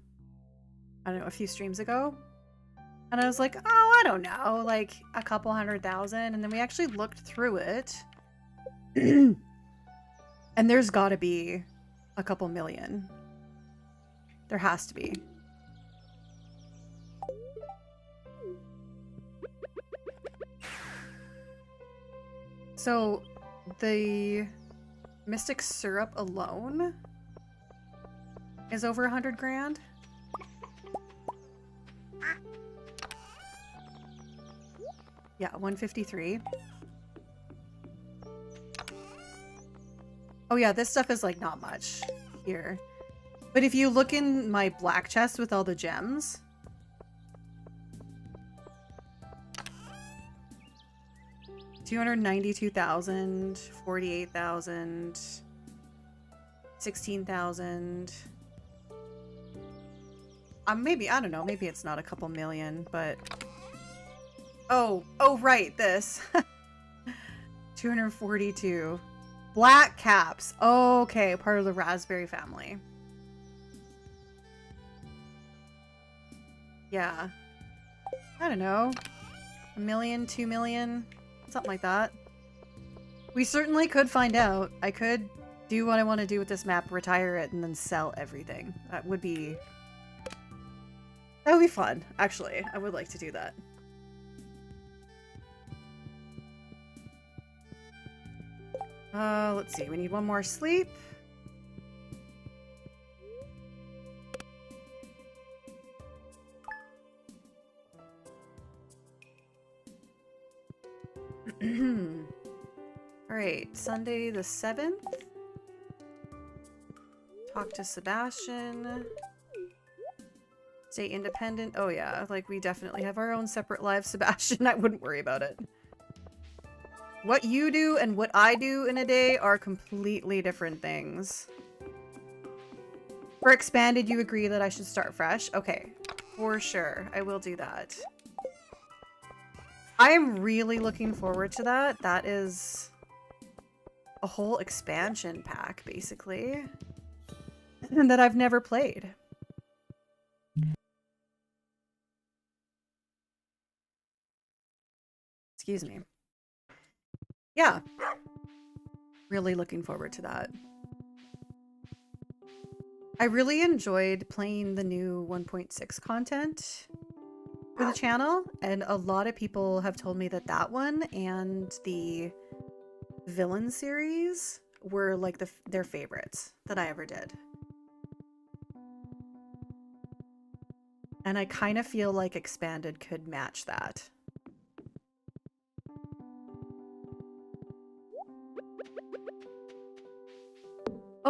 I don't know, a few streams ago. And I was like, oh, I don't know, like a couple 100,000. And then we actually looked through it. And there's gotta be a couple million. There has to be. So, the Mystic Syrup alone is over 100 grand? Yeah, 153. Oh yeah, this stuff is like not much here. But if you look in my black chest with all the gems, $292,000, 48,000, 16,000. Maybe, I don't know, maybe it's not a couple million, but oh right, this. 242. Black caps. Okay, part of the raspberry family. Yeah. I don't know. 1 million, 2 million, something like that. We certainly could find out. I could do what I want to do with this map, retire it, and then sell everything. That would be fun, actually. I would like to do that. Let's see. We need one more sleep. Alright, Sunday the 7th. Talk to Sebastian. Stay independent. Oh yeah, like we definitely have our own separate lives, Sebastian. I wouldn't worry about it. What you do and what I do in a day are completely different things. For expanded, you agree that I should start fresh? Okay, for sure. I will do that. I am really looking forward to that. That is a whole expansion pack, basically. And that I've never played. Excuse me. Yeah. Really looking forward to that. I really enjoyed playing the new 1.6 content for the channel, and a lot of people have told me that that one and the villain series were like their favorites that I ever did. And I kind of feel like expanded could match that.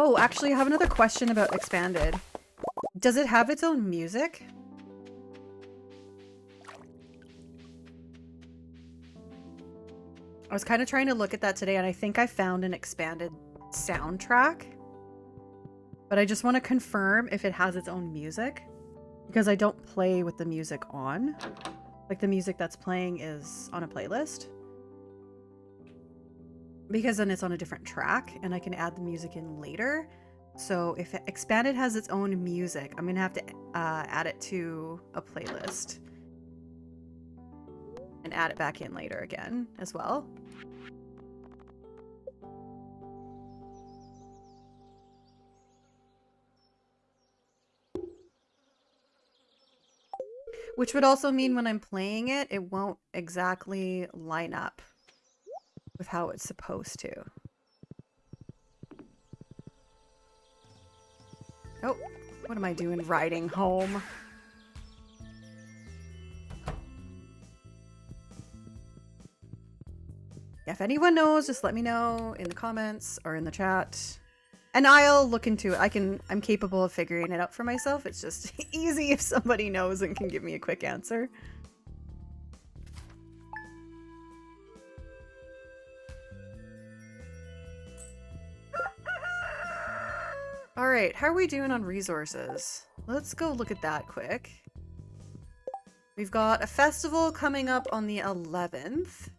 Oh, actually, I have another question about expanded. Does it have its own music? I was kind of trying to look at that today, and I think I found an expanded soundtrack. But I just want to confirm if it has its own music, because I don't play with the music on. Like, the music that's playing is on a playlist. Because then it's on a different track, and I can add the music in later. So if expanded has its own music, I'm gonna have to add it to a playlist. And add it back in later again, as well. Which would also mean when I'm playing it, it won't exactly line up with how it's supposed to. Oh, what am I doing riding home? Yeah, if anyone knows, just let me know in the comments or in the chat. And I'll look into it. I'm capable of figuring it out for myself. It's just easy if somebody knows and can give me a quick answer. Alright, how are we doing on resources? Let's go look at that quick. We've got a festival coming up on the 11th.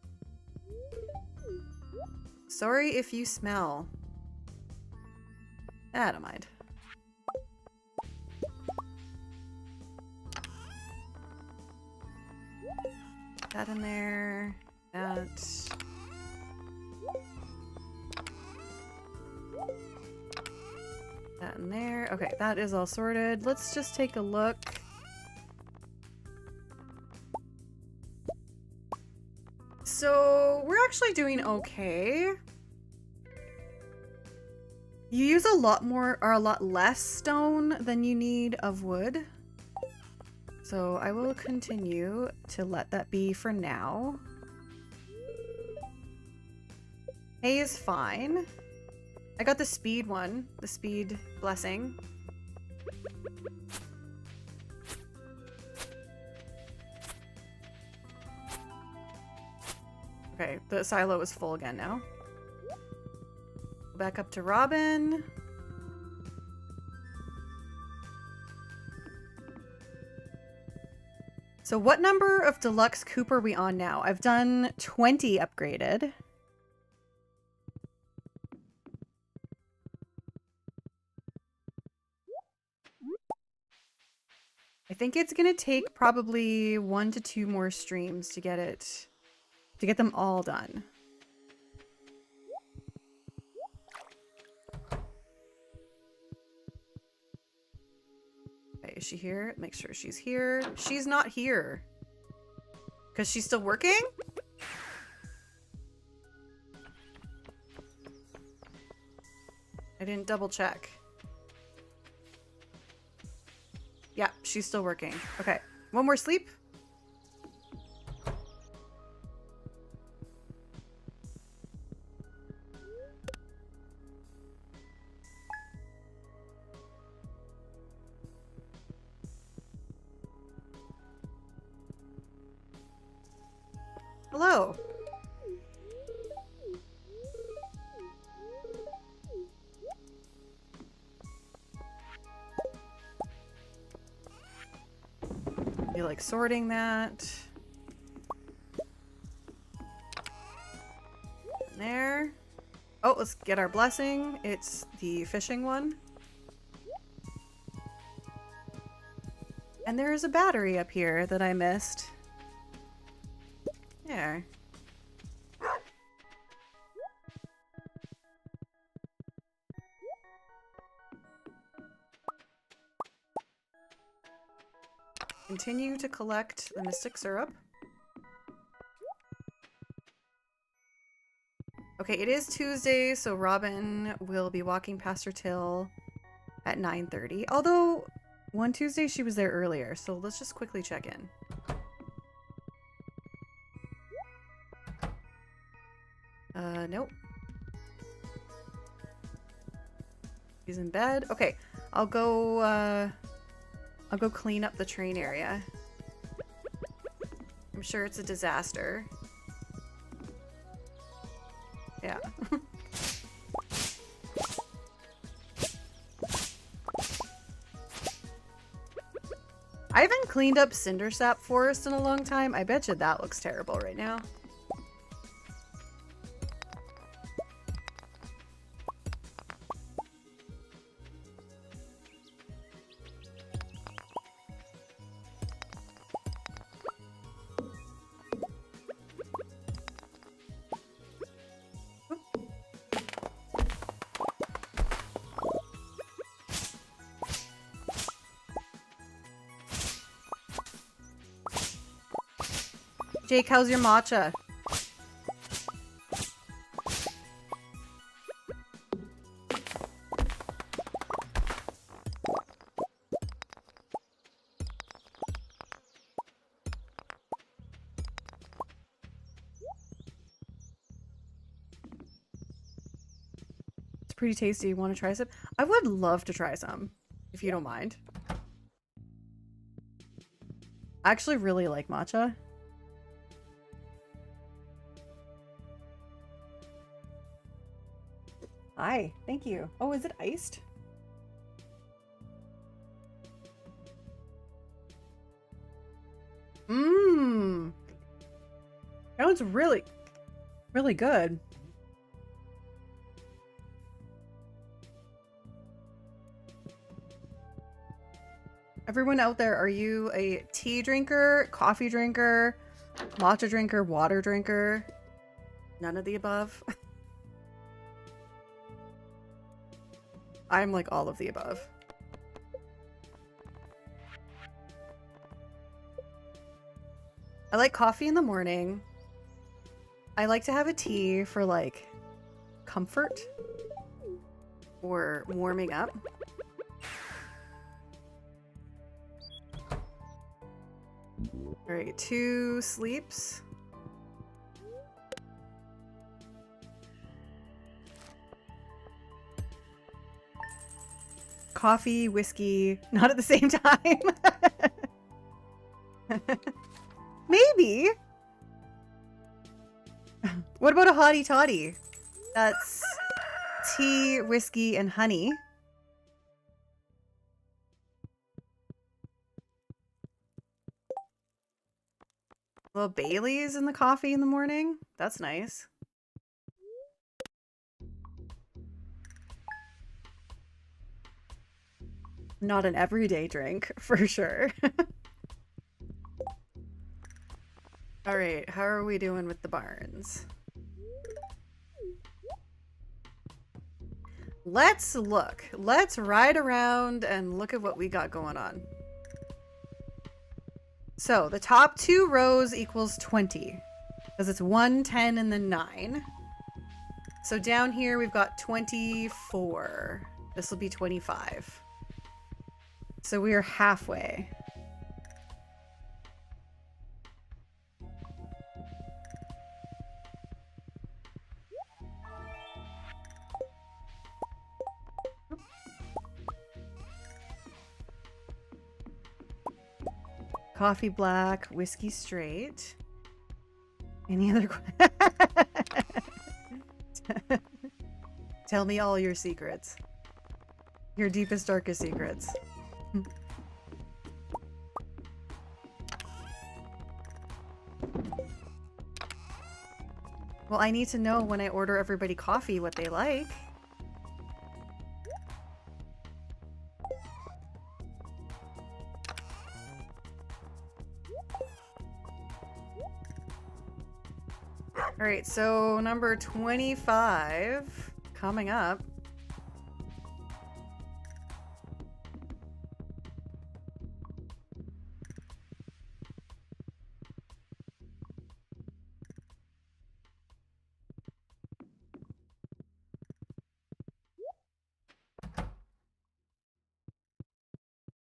Sorry if you smell. I don't mind. That in there. That. That in there. Okay, that is all sorted. Let's just take a look. So we're actually doing okay. You use a lot more or a lot less stone than you need of wood. So I will continue to let that be for now. Hay is fine. I got the speed one, the speed blessing. Okay, the silo is full again now. Back up to Robin. So what number of deluxe coop are we on now? I've done 20 upgraded. I think it's gonna take probably 1 to 2 more streams to get them all done. Okay, is she here? Make sure she's here. She's not here. Because she's still working? I didn't double check. Yeah, she's still working. Okay, one more sleep. Hello. You like sorting that? There. Oh, let's get our blessing. It's the fishing one. And there is a battery up here that I missed. There. Continue to collect the mystic syrup. Okay, it is Tuesday, so Robin will be walking past her till at 9:30. Although, one Tuesday she was there earlier, so let's just quickly check in. Nope. He's in bed. Okay, I'll go clean up the train area. I'm sure it's a disaster. Yeah. I haven't cleaned up Cindersap Forest in a long time. I bet you that looks terrible right now. Jake, how's your matcha? It's pretty tasty. Want to try some? I would love to try some, if you don't mind. I actually really like matcha. Hi, thank you. Oh, is it iced? Mmm. That one's really, really good. Everyone out there, are you a tea drinker, coffee drinker, matcha drinker, water drinker? None of the above? I'm like all of the above. I like coffee in the morning. I like to have a tea for like comfort or warming up. All right, 2 sleeps. Coffee, whiskey, not at the same time. Maybe. What about a hottie toddy? That's tea, whiskey, and honey. Little Baileys in the coffee in the morning. That's nice. Not an everyday drink, for sure. All right, how are we doing with the barns? Let's look. Let's ride around and look at what we got going on. So the top 2 rows equals 20 because it's 1, 10, and then 9. So down here we've got 24. This will be 25. So we are halfway. Coffee black, whiskey straight. Any other Tell me all your secrets. Your deepest, darkest secrets. Well, I need to know when I order everybody coffee what they like. All right, so number 25 coming up.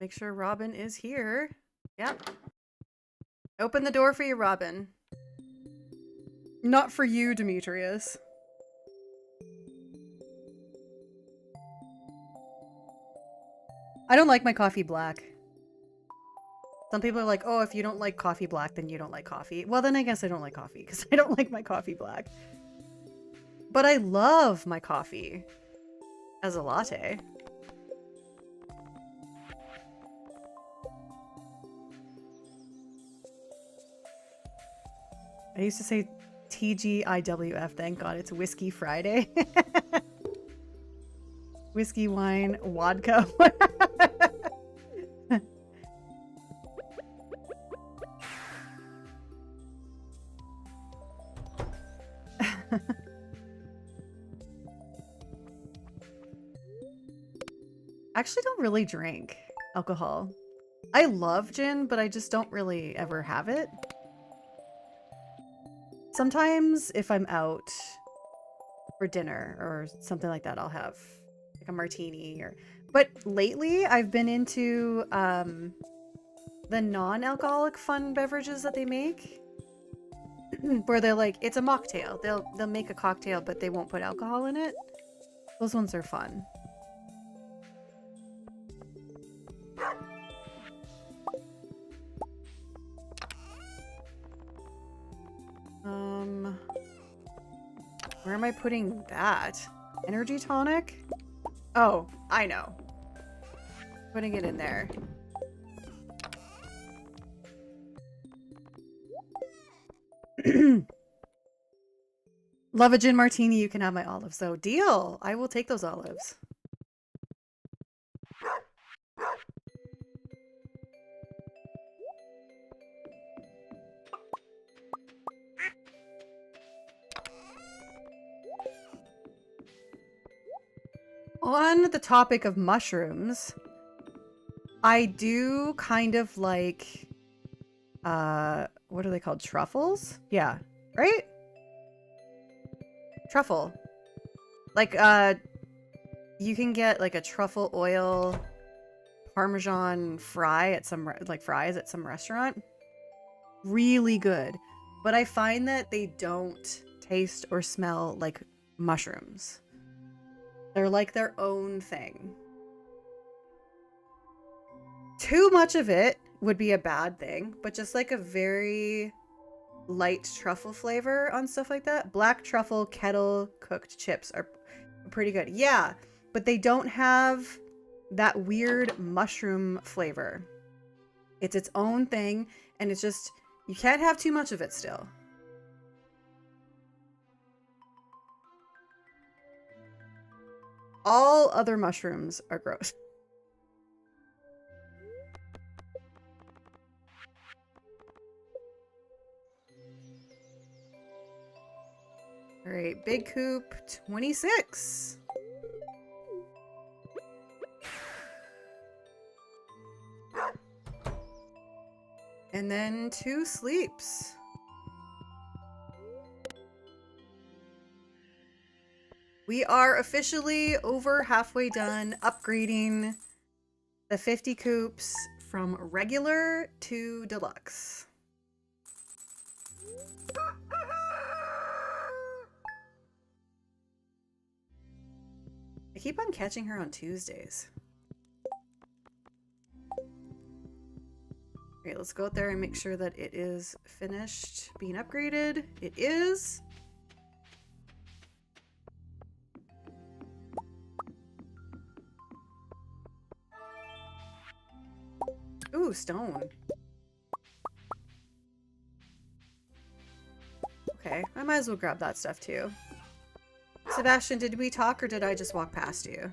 Make sure Robin is here. Yep. Open the door for you, Robin. Not for you, Demetrius. I don't like my coffee black. Some people are like, oh, if you don't like coffee black, then you don't like coffee. Well, then I guess I don't like coffee because I don't like my coffee black. But I love my coffee as a latte. I used to say TGIWF, thank God it's Whiskey Friday. Whiskey, wine, vodka. I actually don't really drink alcohol. I love gin, but I just don't really ever have it. Sometimes if I'm out for dinner or something like that, I'll have like a martini or... But lately I've been into the non-alcoholic fun beverages that they make. Where they're like, it's a mocktail. They'll make a cocktail, but they won't put alcohol in it. Those ones are fun. Where am I putting that? Energy tonic? Oh, I know. Putting it in there. Love a gin martini, you can have my olives. So deal! I will take those olives. on the topic of mushrooms, I do kind of like, what are they called? Truffles? Yeah, right? Truffle. Like, you can get like a truffle oil Parmesan fry at some, like fries at some restaurant. Really good. But I find that they don't taste or smell like mushrooms. They're like their own thing. Too much of it would be a bad thing, but just like a very light truffle flavor on stuff like that. Black truffle kettle cooked chips are pretty good. Yeah, but they don't have that weird mushroom flavor. It's its own thing, and it's just, you can't have too much of it still. All other mushrooms are gross. All right, big coop 26. And then 2 sleeps. We are officially over halfway done upgrading the 50 coops from regular to deluxe. I keep on catching her on Tuesdays. Okay, let's go out there and make sure that it is finished being upgraded. It is. Ooh, stone. Okay, I might as well grab that stuff too. Sebastian, did we talk or did I just walk past you?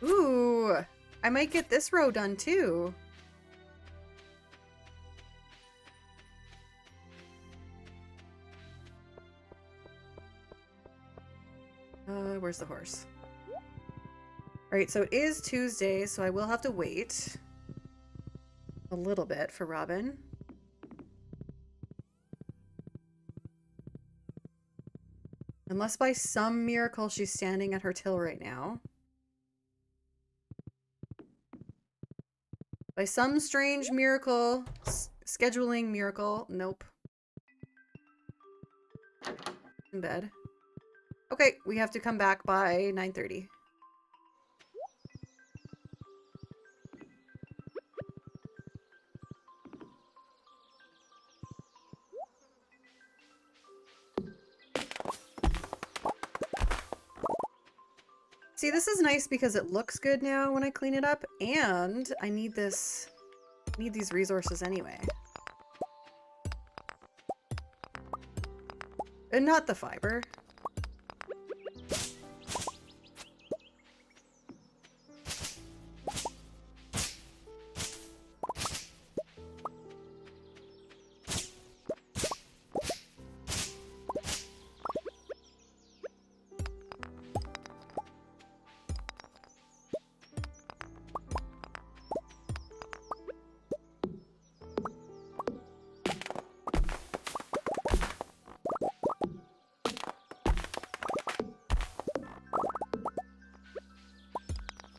Ooh, I might get this row done too. Where's the horse? Alright, so it is Tuesday, so I will have to wait a little bit for Robin. Unless by some miracle she's standing at her till right now. By some strange miracle, scheduling miracle, nope. In bed. Okay, we have to come back by 9:30. See, this is nice because it looks good now when I clean it up, and I need these resources anyway. And not the fiber.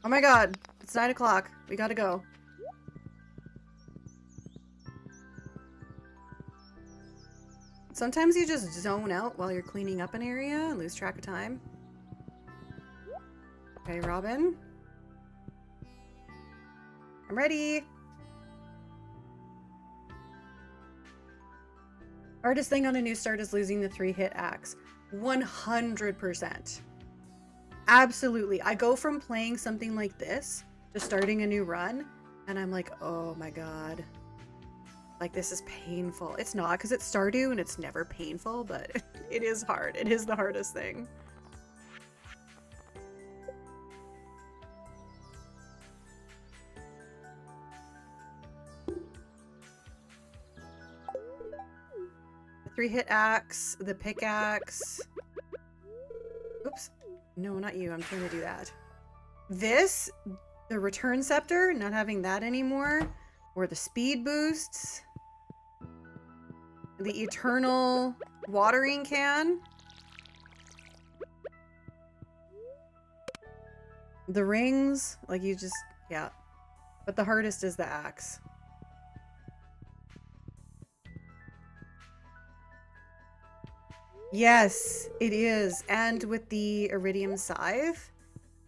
Oh my god, it's 9 o'clock. We gotta go. Sometimes you just zone out while you're cleaning up an area and lose track of time. Okay, Robin. I'm ready. Hardest thing on a new start is losing the 3-hit axe. 100%. Absolutely. I go from playing something like this to starting a new run, and I'm like, oh my god. Like, this is painful. It's not, because it's Stardew and it's never painful, but it is hard. It is the hardest thing. 3-hit axe, the pickaxe. Oops. No, not you. I'm trying to do that. This, the return scepter, not having that anymore. Or the speed boosts. The eternal watering can. The rings, like you just, yeah. But the hardest is the axe. Yes, it is. And with the iridium scythe,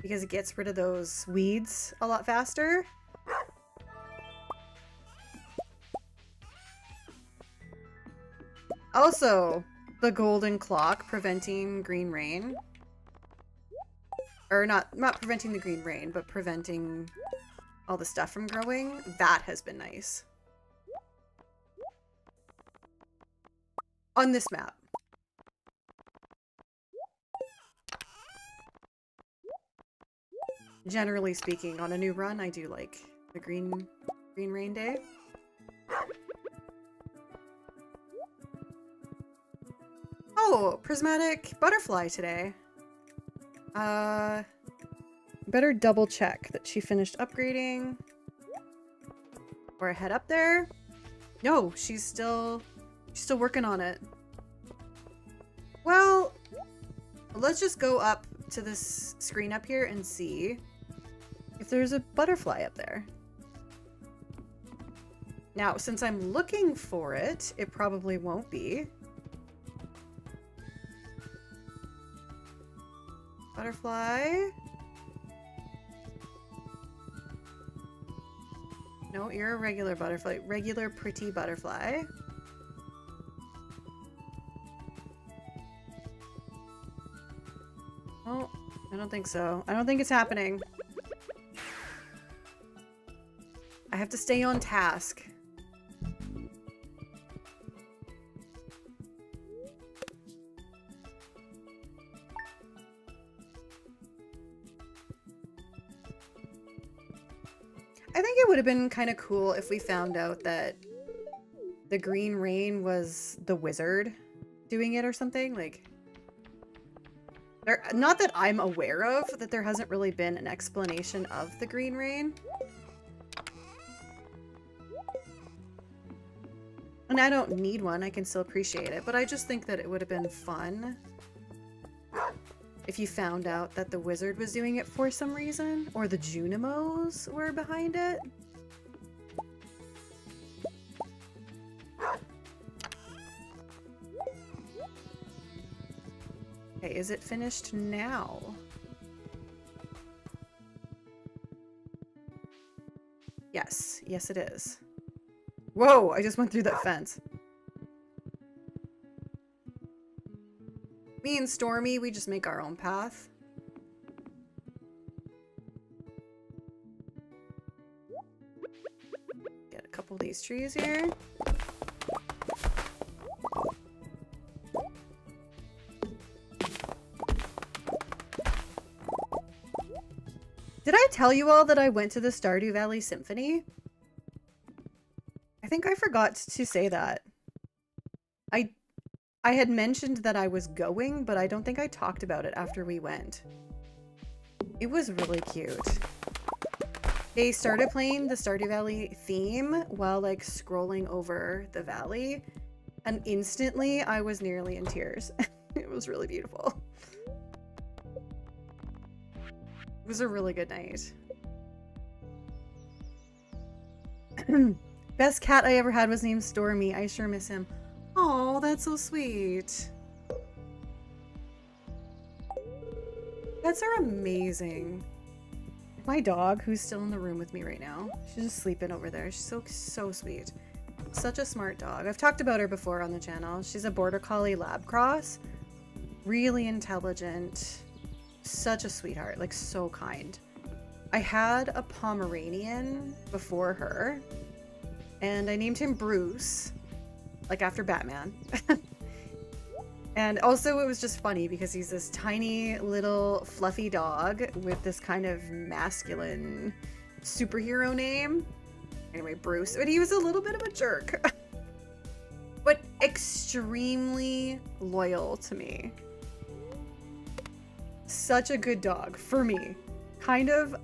because it gets rid of those weeds a lot faster. Also, the golden clock preventing green rain. Or not preventing the green rain, but preventing all the stuff from growing. That has been nice. On this map. Generally speaking, on a new run, I do like the green rain day. Oh, prismatic butterfly today. Better double check that she finished upgrading. Or head up there. No, she's still working on it. Well, let's just go up to this screen up here and see if there's a butterfly up there. Now, since I'm looking for it, it probably won't be. Butterfly. No, you're a regular butterfly. Regular pretty butterfly. Oh, I don't think so. I don't think it's happening. I have to stay on task. I think it would have been kind of cool if we found out that the green rain was the wizard doing it or something. Like, not that I'm aware of, that there hasn't really been an explanation of the green rain. And I don't need one, I can still appreciate it, but I just think that it would have been fun if you found out that the wizard was doing it for some reason, or the Junimos were behind it. Okay, is it finished now? Yes, yes it is. Whoa, I just went through that fence. Me and Stormy, we just make our own path. Get a couple of these trees here. Did I tell you all that I went to the Stardew Valley Symphony? I think I forgot to say that. I had mentioned that I was going, but I don't think I talked about it after we went. It was really cute. They started playing the Stardew Valley theme while like scrolling over the valley, and instantly I was nearly in tears. It was really beautiful. It was a really good night. Best cat I ever had was named Stormy. I sure miss him. Oh, that's so sweet. Pets are amazing. My dog, who's still in the room with me right now, she's just sleeping over there. She's so sweet. Such a smart dog. I've talked about her before on the channel. She's a border collie lab cross. Really intelligent. Such a sweetheart. Like, so kind. I had a Pomeranian before her, and I named him Bruce. Like after Batman. And also it was just funny because he's this tiny little fluffy dog with this kind of masculine superhero name. Anyway, Bruce. But he was a little bit of a jerk. but extremely loyal to me. Such a good dog for me. Kind of,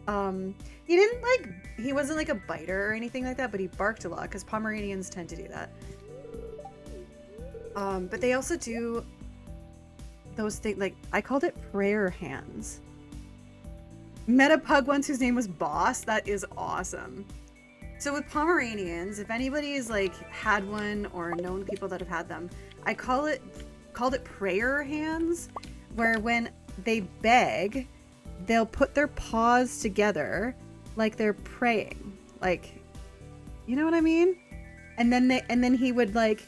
he wasn't like a biter or anything like that, but he barked a lot because Pomeranians tend to do that. But they also do those things, like, I called it prayer hands. Met a pug once whose name was Boss. That is awesome. So with Pomeranians, if anybody's like had one or known people that have had them, I called it prayer hands, where when they beg, they'll put their paws together like they're praying. Like, you know what I mean? And then he would like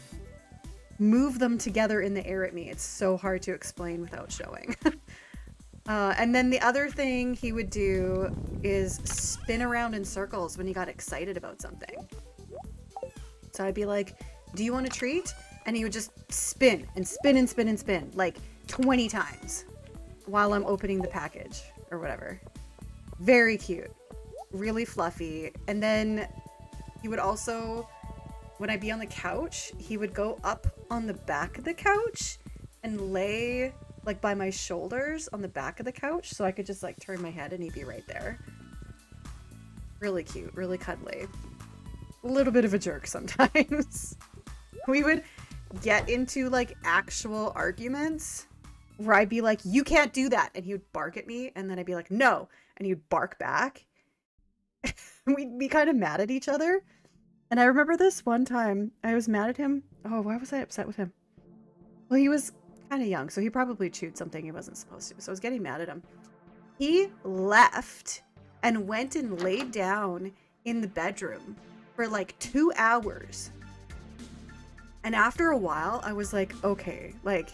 move them together in the air at me. It's so hard to explain without showing. And then the other thing he would do is spin around in circles when he got excited about something. So I'd be like, do you want a treat? And he would just spin and spin and spin and spin like 20 times while I'm opening the package or whatever. Very cute. Really fluffy. And then he would also, when I'd be on the couch, he would go up on the back of the couch and lay like by my shoulders on the back of the couch so I could just like turn my head and he'd be right there. Really cute, really cuddly. A little bit of a jerk sometimes. We would get into like actual arguments where I'd be like, you can't do that. And he would bark at me and then I'd be like, no. And he would bark back. We'd be kind of mad at each other. And I remember this one time I was mad at him. Oh, why was I upset with him? Well, he was kind of young, so he probably chewed something he wasn't supposed to. So I was getting mad at him. He left and went and laid down in the bedroom for like 2 hours. And after a while, I was like, okay, like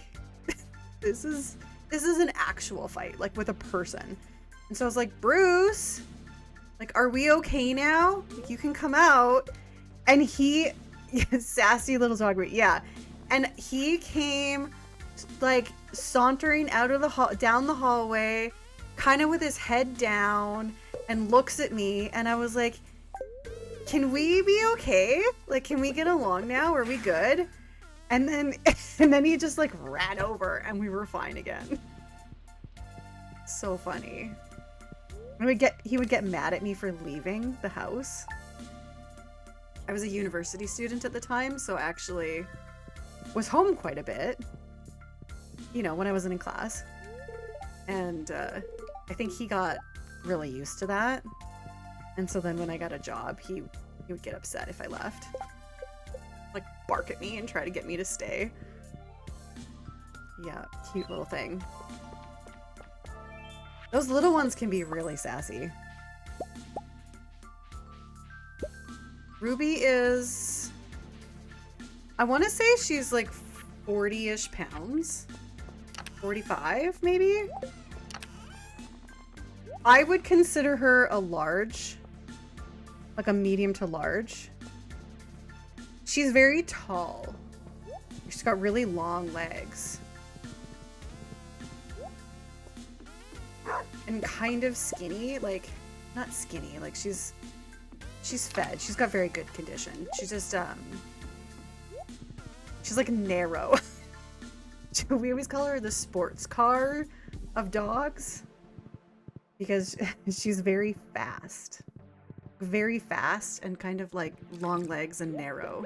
this is an actual fight, like with a person. And so I was like, Bruce, like, are we okay now? Like, you can come out. And he, sassy little dog, yeah. And he came like sauntering out of the down the hallway, kind of with his head down, and looks at me. And I was like, can we be okay? Like, can we get along now? Are we good? And then he just like ran over and we were fine again. So funny. He would get mad at me for leaving the house. I was a university student at the time, so I actually was home quite a bit, you know, when I wasn't in class. And I think he got really used to that. And so then when I got a job, he would get upset if I left. Like, bark at me and try to get me to stay. Yeah, cute little thing. Those little ones can be really sassy. Ruby is, I want to say she's like 40-ish pounds. 45, maybe? I would consider her a large, like a medium to large. She's very tall. She's got really long legs. And kind of skinny, like, not skinny, like she's fed. She's got very good condition. She's just, she's like narrow. We always call her the sports car of dogs because she's very fast and kind of like long legs and narrow.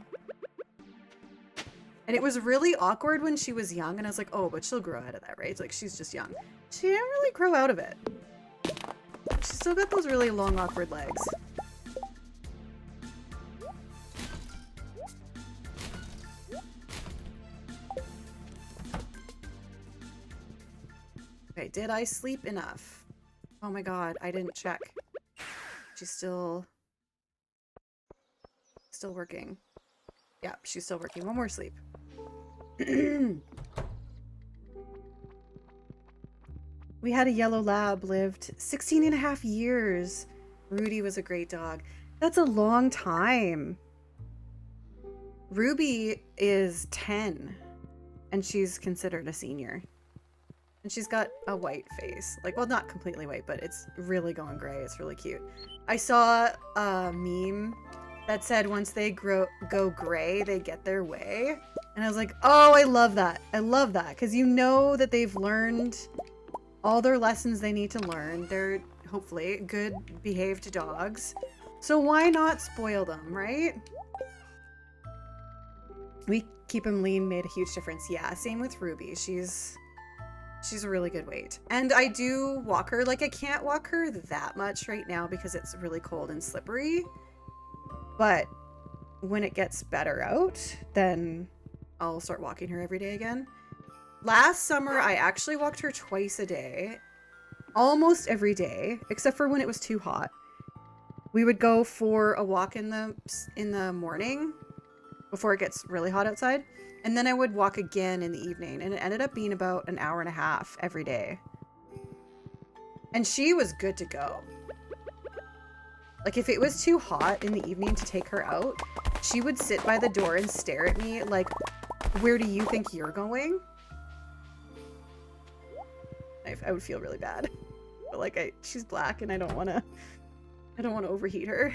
And it was really awkward when she was young and I was like, oh, but she'll grow out of that, right? It's like, she's just young. She didn't really grow out of it. She's still got those really long, awkward legs. Okay, did I sleep enough? Oh my god, I didn't check. She's still working. Yeah, she's still working. One more sleep. We had a yellow lab, lived 16 and a half years. Rudy was a great dog. That's a long time. Ruby is 10 and she's considered a senior. And she's got a white face. Like, well, not completely white, but it's really going gray. It's really cute. I saw a meme that said once they go gray, they get their way. And I was like, oh, I love that. I love that. Because you know that they've learned all their lessons they need to learn. They're hopefully good behaved dogs. So why not spoil them, right? We keep them lean made a huge difference. Yeah, same with Ruby. She's a really good weight. And I do walk her. Like, I can't walk her that much right now because it's really cold and slippery. But when it gets better out, then I'll start walking her every day again. Last summer, I actually walked her twice a day. Almost every day, except for when it was too hot. We would go for a walk in the morning before it gets really hot outside. And then I would walk again in the evening. And it ended up being about an hour and a half every day. And she was good to go. Like, if it was too hot in the evening to take her out, she would sit by the door and stare at me like, where do you think you're going? I would feel really bad. But like, she's black and I don't want to overheat her.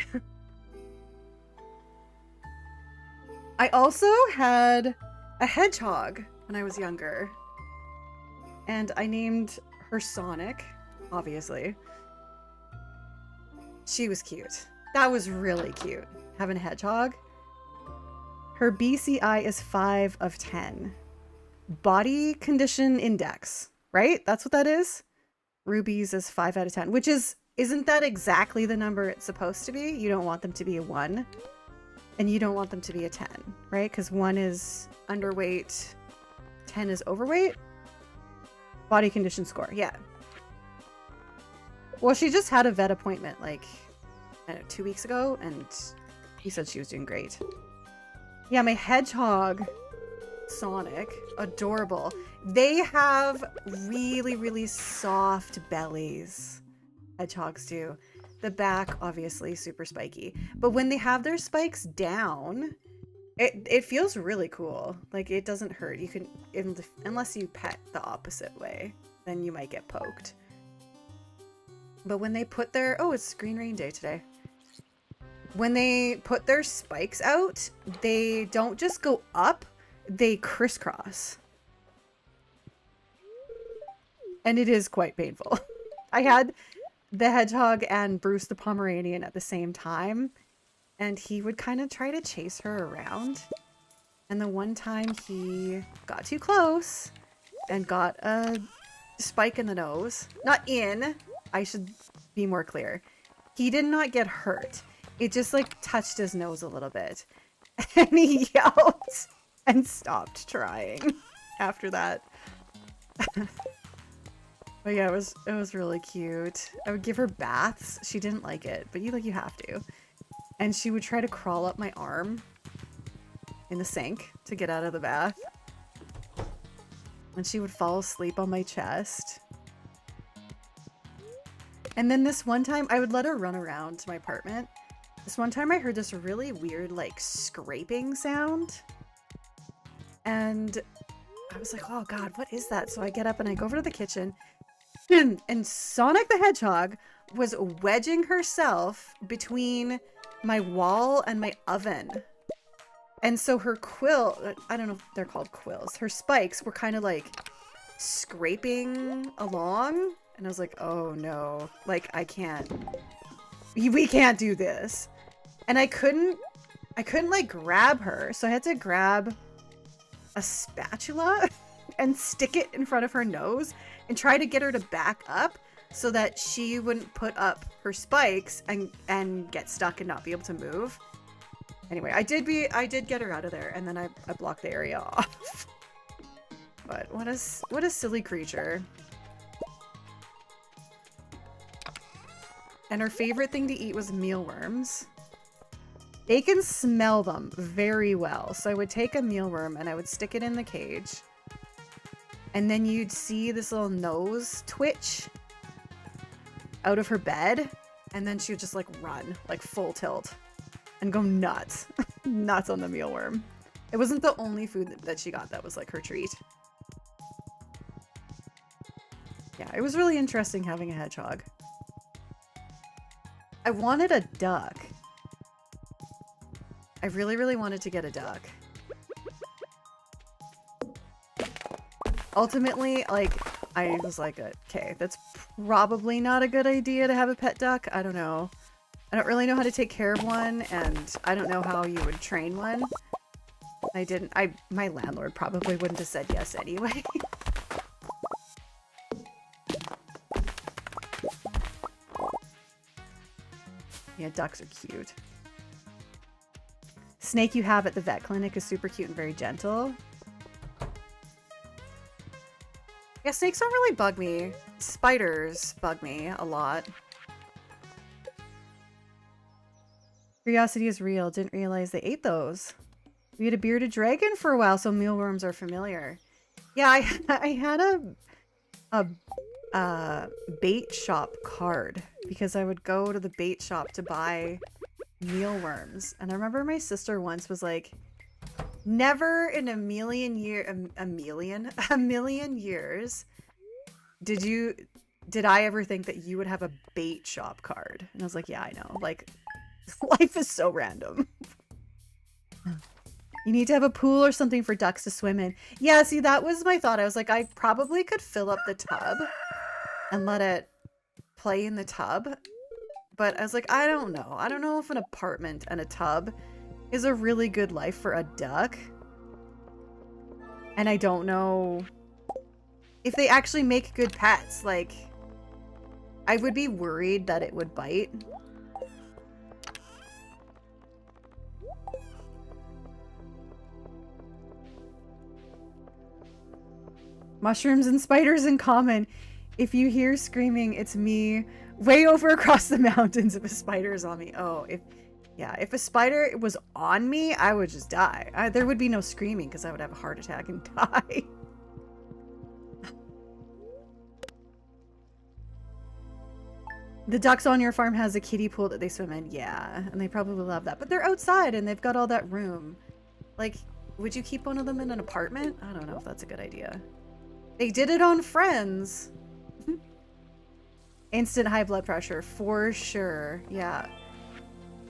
I also had a hedgehog when I was younger. And I named her Sonic, obviously. She was cute. That was really cute, having a hedgehog. Her BCI is 5 of 10. Body condition index, right? That's what that is? Ruby's is 5 out of 10, which isn't that exactly the number it's supposed to be? You don't want them to be a 1. And you don't want them to be a 10, right? Because 1 is underweight, 10 is overweight. Body condition score, yeah. Well, she just had a vet appointment like, I don't know, 2 weeks ago, and he said she was doing great. Yeah, my hedgehog, Sonic, adorable. They have really, really soft bellies. Hedgehogs do. The back, obviously, super spiky. But when they have their spikes down, it feels really cool. Like, it doesn't hurt. You can, unless you pet the opposite way, then you might get poked. But when they put their, oh, it's Green Rain Day today. When they put their spikes out, they don't just go up, they crisscross. And it is quite painful. I had the hedgehog and Bruce the Pomeranian at the same time, and he would kind of try to chase her around. And the one time he got too close and got a spike in the nose. Not in, I should be more clear. He did not get hurt. It just like touched his nose a little bit. And he yelled and stopped trying after that. But yeah, it was really cute. I would give her baths. She didn't like it, but you have to. And she would try to crawl up my arm in the sink to get out of the bath. And she would fall asleep on my chest. And then this one time, I would let her run around to my apartment. This one time I heard this really weird, like, scraping sound. And I was like, oh god, what is that? So I get up and I go over to the kitchen. And Sonic the Hedgehog was wedging herself between my wall and my oven. And so her quill, I don't know if they're called quills, her spikes were kind of like scraping along. And I was like, oh no, like we can't do this. And I couldn't like grab her. So I had to grab a spatula and stick it in front of her nose and try to get her to back up so that she wouldn't put up her spikes and get stuck and not be able to move. Anyway, I did get her out of there, and then I blocked the area off. But what a silly creature. And her favorite thing to eat was mealworms. They can smell them very well. So I would take a mealworm and I would stick it in the cage. And then you'd see this little nose twitch out of her bed. And then she would just like run, like full tilt. And go nuts. Nuts on the mealworm. It wasn't the only food that she got that was like her treat. Yeah, it was really interesting having a hedgehog. I wanted a duck. I really, really wanted to get a duck. ultimately, like, I was like, okay, that's probably not a good idea to have a pet duck. I don't know. I don't really know how to take care of one, and I don't know how you would train one. My landlord probably wouldn't have said yes anyway. Yeah, ducks are cute. Snake you have at the vet clinic is super cute and very gentle. Yeah, snakes don't really bug me. Spiders bug me a lot. Curiosity is real. Didn't realize they ate those. We had a bearded dragon for a while, so mealworms are familiar. Yeah, I had a bait shop card because I would go to the bait shop to buy mealworms. And I remember my sister once was like, never in a million years did I ever think that you would have a bait shop card. And I was like, yeah, I know. Like, life is so random. You need to have a pool or something for ducks to swim in. Yeah, see, that was my thought. I was like, I probably could fill up the tub and let it play in the tub. But I was like, I don't know. I don't know if an apartment and a tub is a really good life for a duck. And I don't know if they actually make good pets. Like, I would be worried that it would bite. Mushrooms and spiders in common. If you hear screaming, it's me way over across the mountains if a spider is on me. Oh, if a spider was on me, I would just die. There would be no screaming because I would have a heart attack and die. The ducks on your farm has a kiddie pool that they swim in. Yeah, and they probably love that. But they're outside and they've got all that room. Like, would you keep one of them in an apartment? I don't know if that's a good idea. They did it on Friends. Instant high blood pressure, for sure. Yeah.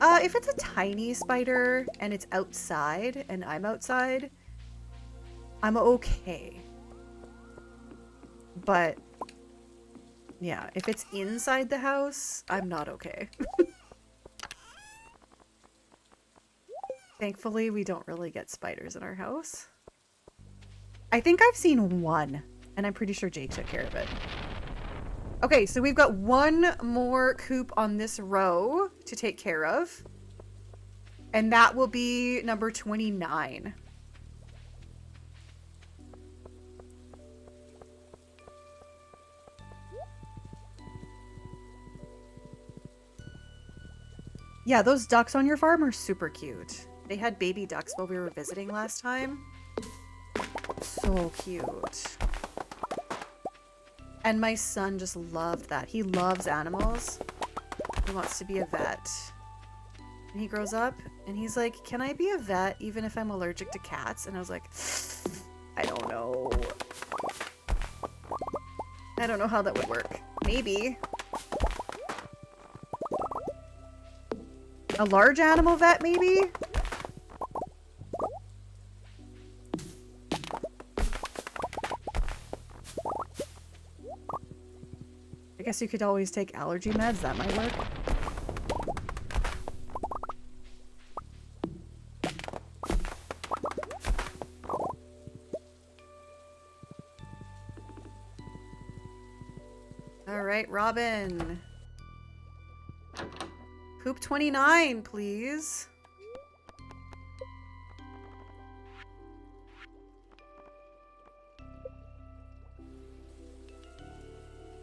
If it's a tiny spider and it's outside and I'm outside, I'm okay. But yeah, if it's inside the house, I'm not okay. Thankfully, we don't really get spiders in our house. I think I've seen one, and I'm pretty sure Jake took care of it. Okay, so we've got one more coop on this row to take care of. And that will be number 29. Yeah, those ducks on your farm are super cute. They had baby ducks while we were visiting last time. So cute. And my son just loved that. He loves animals. He wants to be a vet. And he grows up and he's like, can I be a vet even if I'm allergic to cats? And I was like, I don't know. I don't know how that would work. Maybe. A large animal vet, maybe? I guess you could always take allergy meds. That might work. All right, Robin. Coop 29, please.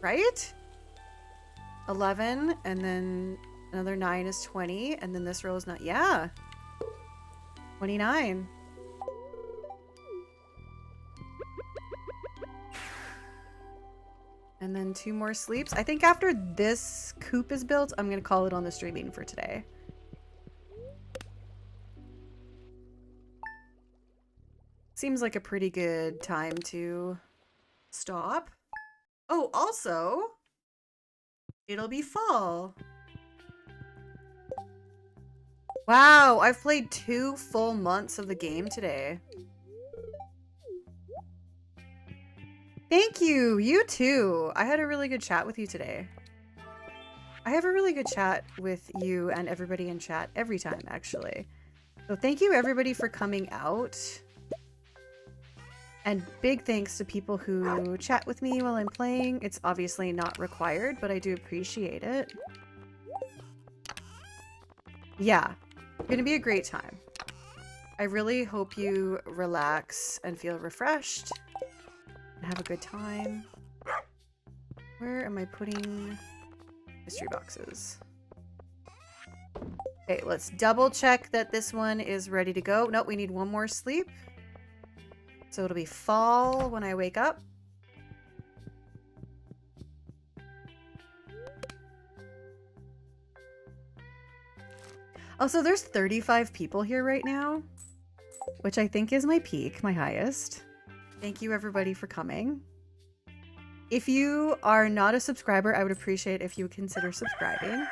Right? 11, and then another 9 is 20, and then this row is not. Yeah. 29. And then 2 more sleeps. I think after this coop is built, I'm going to call it on the streaming for today. Seems like a pretty good time to stop. Oh, also, it'll be fall. Wow, I've played 2 full months of the game today. Thank you. You too. I had a really good chat with you today. I have a really good chat with you and everybody in chat every time, actually. So thank you, everybody, for coming out. And big thanks to people who chat with me while I'm playing. It's obviously not required, but I do appreciate it. Yeah, it's gonna be a great time. I really hope you relax and feel refreshed and have a good time. Where am I putting mystery boxes? Okay, let's double check that this one is ready to go. Nope, we need one more sleep. So it'll be fall when I wake up. Oh, so there's 35 people here right now, which I think is my peak, my highest. Thank you, everybody, for coming. If you are not a subscriber, I would appreciate if you would consider subscribing.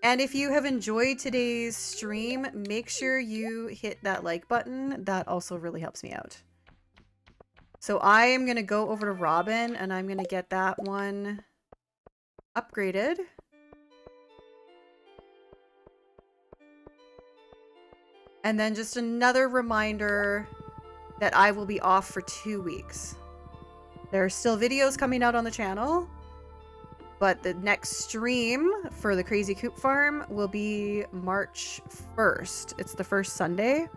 And if you have enjoyed today's stream, make sure you hit that like button. That also really helps me out. So I am going to go over to Robin and I'm going to get that one upgraded. And then just another reminder that I will be off for 2 weeks. There are still videos coming out on the channel, but the next stream for the Crazy Coop Farm will be March 1st. It's the first Sunday.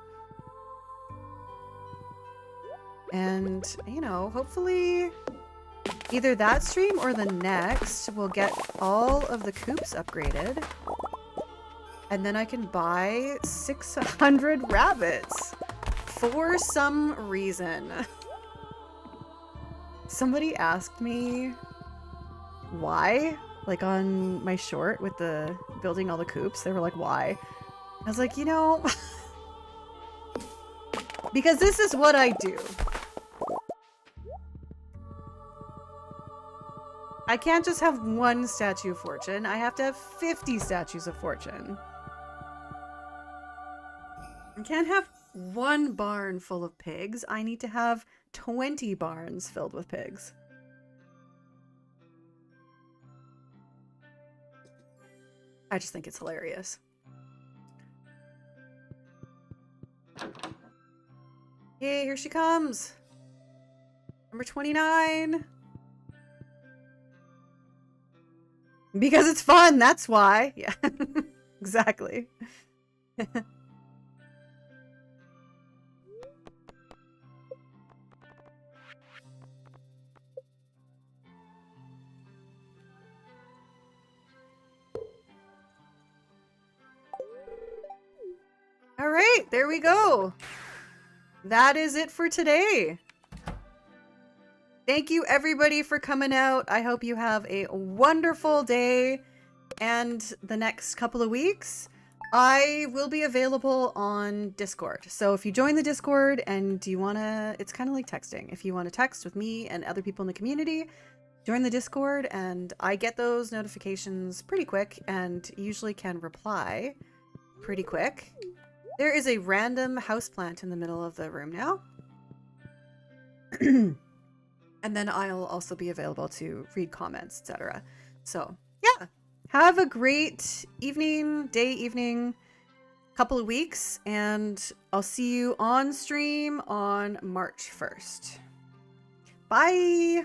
And, you know, hopefully either that stream or the next will get all of the coops upgraded. And then I can buy 600 rabbits for some reason. Somebody asked me why, like on my short with the building all the coops. They were like, why? I was like, you know, because this is what I do. I can't just have one statue of fortune. I have to have 50 statues of fortune. I can't have one barn full of pigs. I need to have 20 barns filled with pigs. I just think it's hilarious. Yay, here she comes. Number 29. Because it's fun, that's why. Yeah, exactly. All right, there we go. That is it for today. Thank you, everybody, for coming out. I hope you have a wonderful day and the next couple of weeks. I will be available on Discord. So if you join the Discord and you want to, it's kind of like texting. If you want to text with me and other people in the community, join the Discord and I get those notifications pretty quick and usually can reply pretty quick. There is a random houseplant in the middle of the room now. And then I'll also be available to read comments, etc. So, yeah. Have a great evening, couple of weeks, and I'll see you on stream on March 1st. Bye!